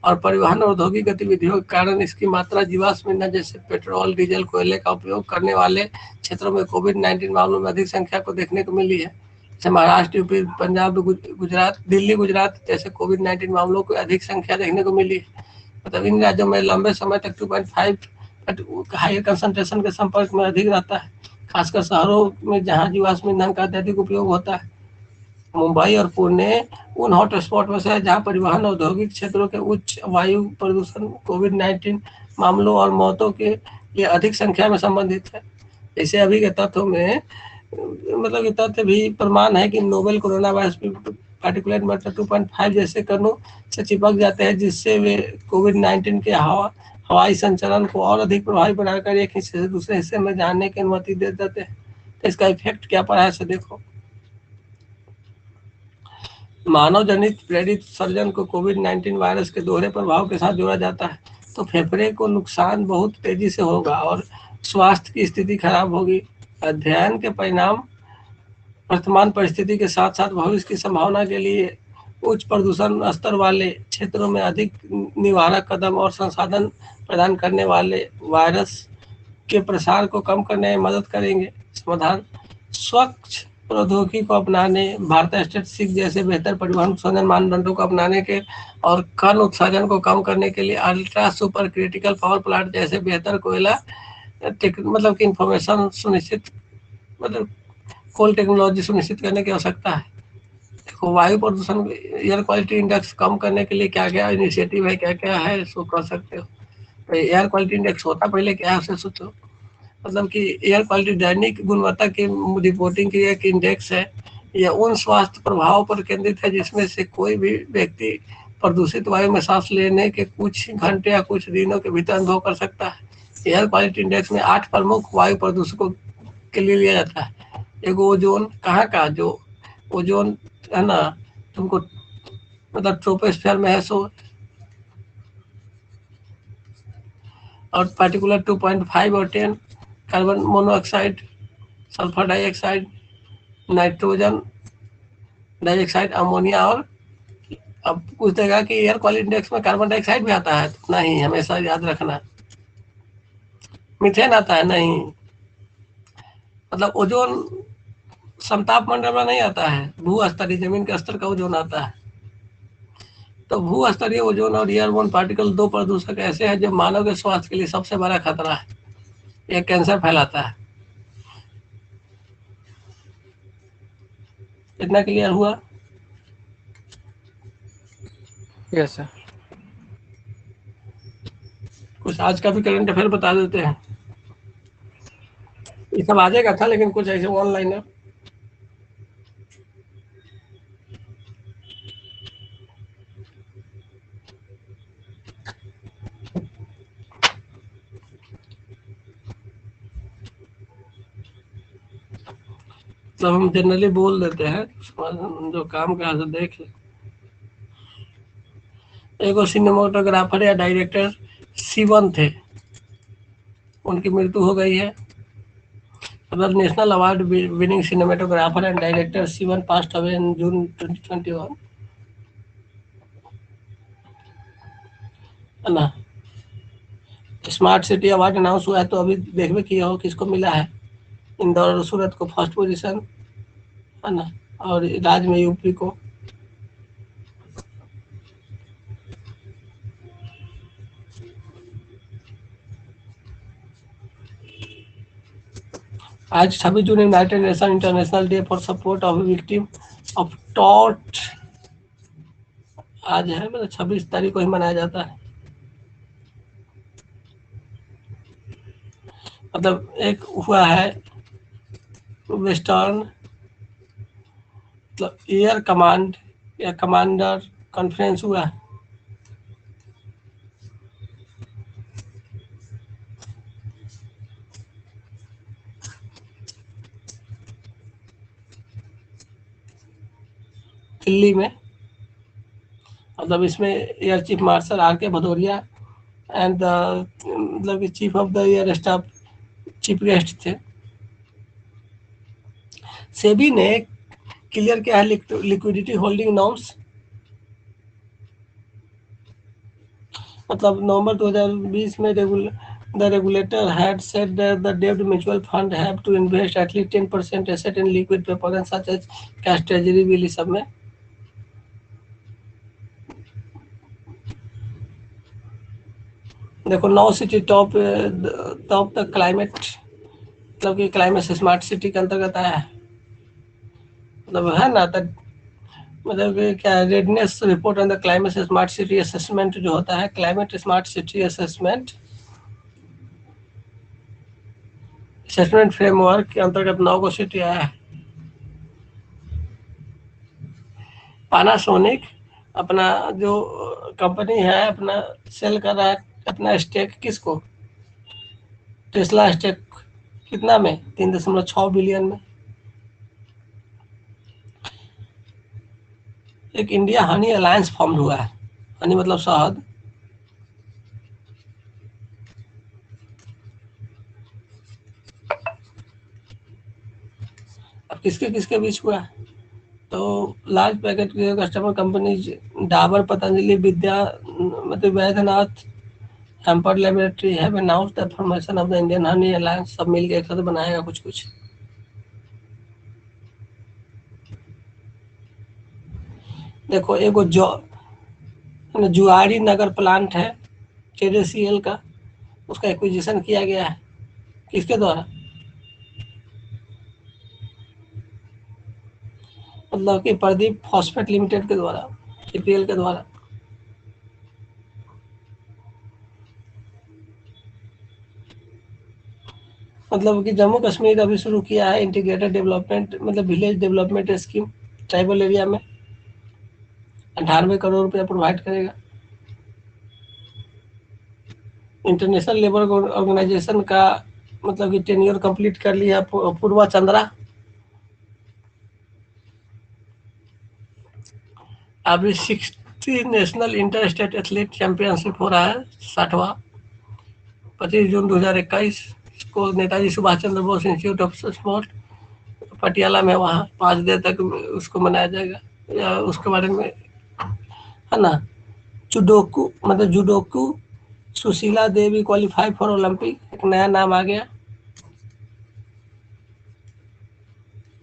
और परिवहन और औद्योगिक गतिविधियों के कारण इसकी मात्रा जीवाश्म ईंधन जैसे पेट्रोल, डीजल, कोयले का उपयोग करने वाले क्षेत्रों में कोविड-19 मामलों में अधिक संख्या को देखने को मिली है। जैसे महाराष्ट्र, यूपी, पंजाब, गुजरात, दिल्ली, गुजरात जैसे कोविड-19 मामलों को अधिक संख्या देखने को मिली है। मतलब इन राज्यों में लंबे समय तक 2.5 हाई कंसंट्रेशन के संपर्क में अधिक रहता है, खासकर शहरों में जहां जीवाश्म ईंधन का अत्यधिक उपयोग होता है। मुंबई और पुणे उन हॉट स्पॉट में से है जहां परिवहन औद्योगिक क्षेत्रों के उच्च वायु प्रदूषण कोविड-19 मामलों और मौतों के लिए अधिक संख्या में संबंधित है। जैसे अभी के तथ्यों में मतलब ये तथ्य भी प्रमाण है कि novel corona virus particulate matter 2.5 जैसे कणों से चिपक जाते हैं, जिससे वे कोविड-19 के हवाई संचलन को और अधिक प्रभावी बनाकर एक हिस्से से दूसरे हिस्से में जाने की अनुमति दे देते हैं। तो इसका इफेक्ट क्या पड़ा है से देखो। मानव जनित प्रेरित उत्सर्जन को कोविड-19 वायरस के दोहरे प्रभाव के साथ जोड़ा जाता है, तो फेफड़े को नुकसान बहुत तेजी से होगा और स्वास्थ्य की स्थिति खराब होगी। अध्ययन के परिणाम वर्तमान परिस्थिति के साथ साथ भविष्य की संभावना के लिए उच्च प्रदूषण स्तर वाले क्षेत्रों में अधिक निवारक कदम और संसाधन प्रदान करने वाले वायरस के प्रसार को कम करने में मदद करेंगे। समाधान: स्वच्छ प्रौद्योगिकी को अपनाने, भारत स्टैटिस्टिक्स जैसे बेहतर परिवहन उत्सर्जन मानदंडों को अपनाने के और कण उत्सर्जन को कम करने के लिए ultra super critical power plant जैसे बेहतर कोयला मतलब कि इंफॉर्मेशन सुनिश्चित मतलब कोल टेक्नोलॉजी सुनिश्चित करने की आवश्यकता है। देखो वायु प्रदूषण एयर क्वालिटी इंडेक्स कम करने के लिए क्या क्या इनिशिएटिव है, क्या क्या है इसको कर सकते हो। तो एयर क्वालिटी इंडेक्स होता पहले क्या है उसे सोचो। मतलब कि एयर क्वालिटी दैनिक गुणवत्ता की रिपोर्टिंग की एक इंडेक्स है। यह उन स्वास्थ्य प्रभावों पर केंद्रित है जिसमें से कोई भी व्यक्ति प्रदूषित वायु में सांस लेने के कुछ घंटे या कुछ दिनों के भीतर अनुभव कर सकता है। एयर क्वालिटी इंडेक्स में 8 प्रमुख वायु प्रदूषकों के लिए लिया जाता है। एक ओजोन, कहाँ का जो ओजोन है ना तुमको मतलब ट्रोपोस्फीयर में है सो, और पार्टिकुलर 2.5 और 10 carbon monoxide, sulphur dioxide, nitrogen dioxide, ammonia. और अब कुछ देगा कि एयर क्वालिटी इंडेक्स में कार्बन डाइऑक्साइड भी आता है, नहीं हमेशा याद रखना। मीथेन आता है नहीं, मतलब ओजोन समताप मंडल में नहीं आता है, भू स्तरीय जमीन के स्तर का ओजोन आता है। तो भू स्तरीय ओजोन और एयरबोर्न पार्टिकल 2 प्रदूषक ऐसे हैं जो मानव के स्वास्थ्य के लिए सबसे बड़ा खतरा है। यह कैंसर फैलाता है। इतना क्लियर हुआ? Yes sir. कुछ आज का भी करंट अफेयर बता देते हैं। ये सब आ जाएगा था लेकिन कुछ ऐसे ऑनलाइन है। तो हम जनरली बोल देते हैं, जो काम का से देख ले। एगो सिनेमाटोग्राफर या डायरेक्टर शिवन थे, उनकी मृत्यु हो गई है। Our national award winning cinematographer and director Sivan passed away in June 2021. है ना, स्मार्ट सिटी अवार्ड अनाउंस हुआ है तो अभी देखबे किया हो किसको मिला है। इंदौर और सूरत को फर्स्ट पोजीशन, है ना, और राज्य में यूपी को। आज 26 जून United Nation International Day for Support of Victim of Torture आज है, मतलब 26 तारीख को ही मनाया जाता है। मतलब एक हुआ है वेस्टर्न मतलब एयर कमांड या कमांडर कॉन्फ्रेंस हुआ है। दिल्ली में, मतलब इसमें एयर चीफ मार्शल आर के भदौरिया एंड मतलब chief of the air staff chief guest थे। सेबी ने क्लियर किया है लिक्विडिटी होल्डिंग नॉर्म्स, मतलब नवंबर 2020 में the regulator had said that the debt mutual fund have to invest at least 10% asset in liquid paper and such as cash treasury bill सब में। देखो 9 city top the climate, मतलब कि climate smart city के अंतर्गत आया है, मतलब है ना। मतलब क्या redness report on the climate smart city assessment जो होता है, climate smart city assessment framework के अंतर्गत 9 को सिटी आया है। पानासोनिक अपना जो कंपनी है अपना सेल कर रहा है अपना स्टेक किसको, टेस्ला स्टेक कितना में, 3.6 बिलियन में। एक इंडिया हनी अलायंस फॉर्म हुआ है, हनी मतलब शहद। अब किसके किसके बीच हुआ है, तो large packet customer companies Dabur, Patanjali, विद्या मतलब Baidyanath, Hempar laboratory have announced the formation of the Indian Honey Alliance. सब मिलके एक साथ बनाएगा कुछ कुछ। देखो एगो जुआरी नगर प्लांट है KCL का, उसका एक्विजिशन किया गया है किसके द्वारा, मतलब कि प्रदीप फॉस्फेट लिमिटेड के द्वारा, KPL के द्वारा। मतलब कि जम्मू कश्मीर अभी शुरू किया है इंटीग्रेटेड डेवलपमेंट मतलब village development scheme, tribal area में 98 करोड़ रुपया प्रोवाइड करेगा। इंटरनेशनल लेबर ऑर्गेनाइजेशन का मतलब कि टेन्योर कंप्लीट कर लिया पूर्वा चंद्रा। अभी 60 national inter state athlete championship हो रहा है 60वां, 25 जून 2021 को Netaji Subhash Chandra Bose institute of sport Patiala में, वहाँ 5 दिन तक उसको मनाया जाएगा। या उसके बारे में है ना, जुडोकू मतलब जुडोकू Sushila Devi qualify for Olympic, एक नया नाम आ गया,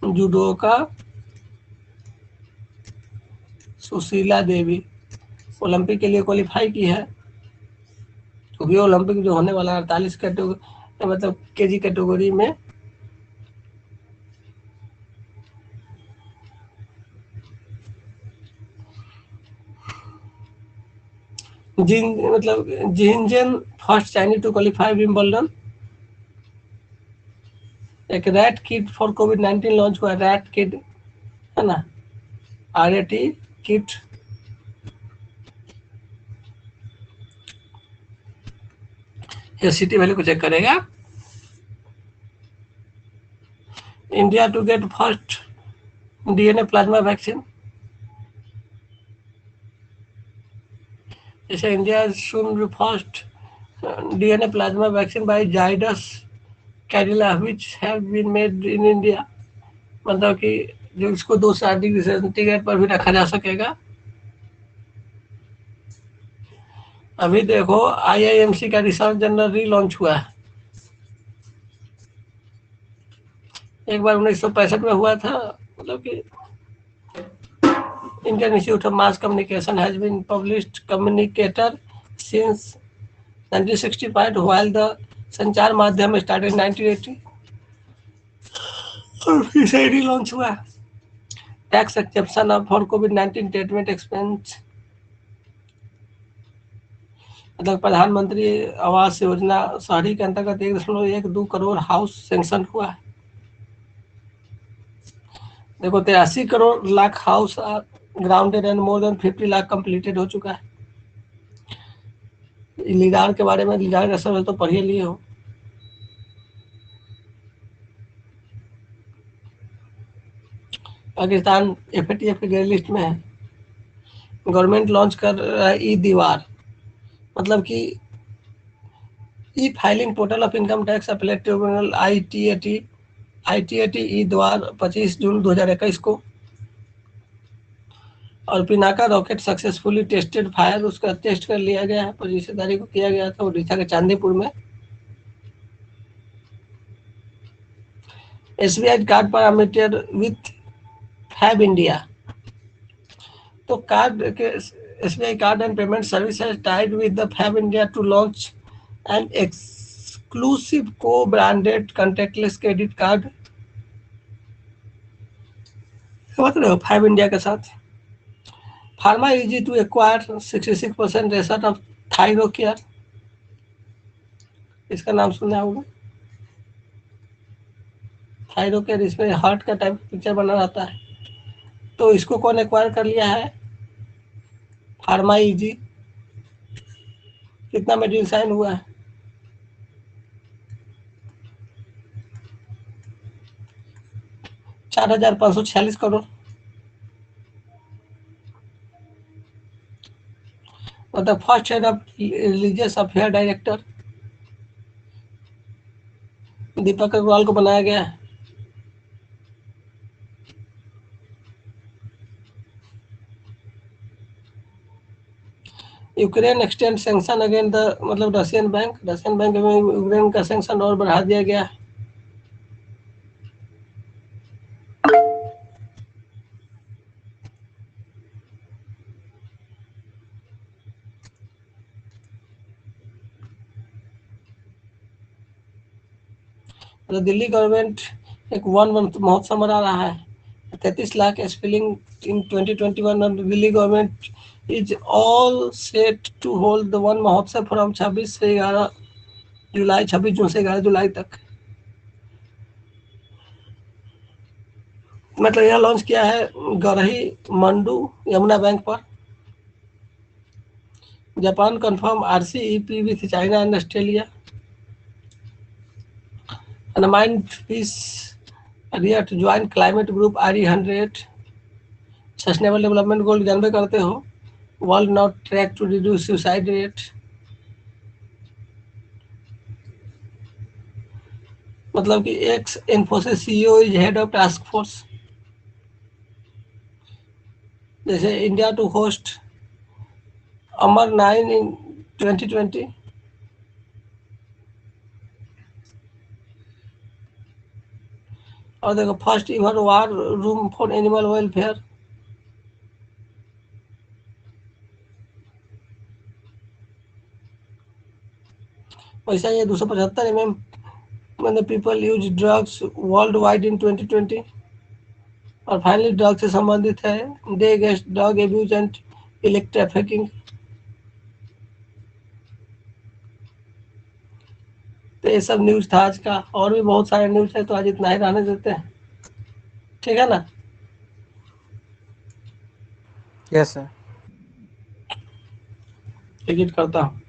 जुडोका सुशीला देवी ओलंपिक के लिए क्वालिफाई की है, क्योंकि ओलंपिक जो होने वाला 48 कैटेगरी मतलब केजी कैटेगरी में। जिनजेन first Chinese to qualify Wimbledon. एक RAT kit for COVID launch हुआ, रैट किट है ना, RAT किट। ये सिटी वैल्यू को चेक करेगा। India to get first DNA plasma vaccine, जैसे India soon first DNA plasma vaccine by Zydus Cadila which have been made in India, मतलब कि जो इसको 200 डिग्री सेंटीग्रेड पर भी रखा जा सकेगा। अभी देखो IIMC का रिसर्च जनरल रीलॉन्च हुआ है। एक बार 1965 में हुआ था, मतलब कि Indian Institute of Mass Communication has been published communicator since 1965 while the संचार माध्यम स्टार्टेड 1980 और फिर से रीलॉन्च हुआ। Tax exception for covid treatment expense, मतलब प्रधानमंत्री आवास योजना शहरी के अंतर्गत 1.12 करोड़ हाउस सैंक्शन हुआ है। देखो 83 crore lakh house grounded and more than 50 lakh completed हो चुका है। लीडार के बारे में, लीडार का सब तो पढ़िए लिए हो। पाकिस्तान FATF के ग्रे लिस्ट में है। गवर्नमेंट लॉन्च कर रहा है ई दीवार, मतलब कि ई filing portal of income tax appellate tribunal ITAT ई द्वार 25 जून 2021 को। और Pinaka rocket successfully tested fire, उसका टेस्ट कर लिया गया है, 25 तारीख को किया गया था उड़ीसा के चांदीपुर में। SBI card parameter with Fab India, तो कार्ड के SBI card and payment service has tied with the Fab India to launch an exclusive co branded contactless credit card, समझ रहे हो, फैब इंडिया के साथ। फार्मा इजी टू एक्वायर 66% रेसर्ट ऑफ थायरोकेयर, इसका नाम सुना होगा। थायरोकेयर, इसमें हार्ट का टाइप पिक्चर बना रहता है, तो इसको कौन एक्वायर कर लिया है? फार्मा इजी। कितना में डील साइन हुआ है? 4,546 करोड़, मतलब first head of religious affair director Deepak Agarwal को बनाया गया है। Ukraine extend sanction again the, मतलब रशियन बैंक में यूक्रेन का सैंक्शन और बढ़ा दिया गया है। तो दिल्ली गवर्नमेंट एक वन महोत्सव मना रहा है, 33 लाख स्पिलिंग इन 2021 और Delhi government is all set to hold the Van Mahotsav from 26 से 11 जुलाई, 26 जून से 11 जुलाई तक। मतलब यह लॉन्च किया है गरही मंडू यमुना बैंक पर। Japan confirm RCEP with China and Australia. Unmined peace to join climate group RE100 sustainable development goal जानबे करते हो। World not track to reduce suicide rate, मतलब कि ex Infosys CEO is head of task force. जैसे India to host अमर 9 in 2020, और देखो first ever war room for animal welfare. वैसा ये 275 mm मतलब people use drugs world wide in 2020। और फाइनली ड्रग से संबंधित है day against drug abuse and elect trafficking. तो ये सब न्यूज था आज का, और भी बहुत सारे न्यूज है, तो आज इतना ही रहने देते हैं, ठीक है ना? यस सर, टिकट करता हूँ।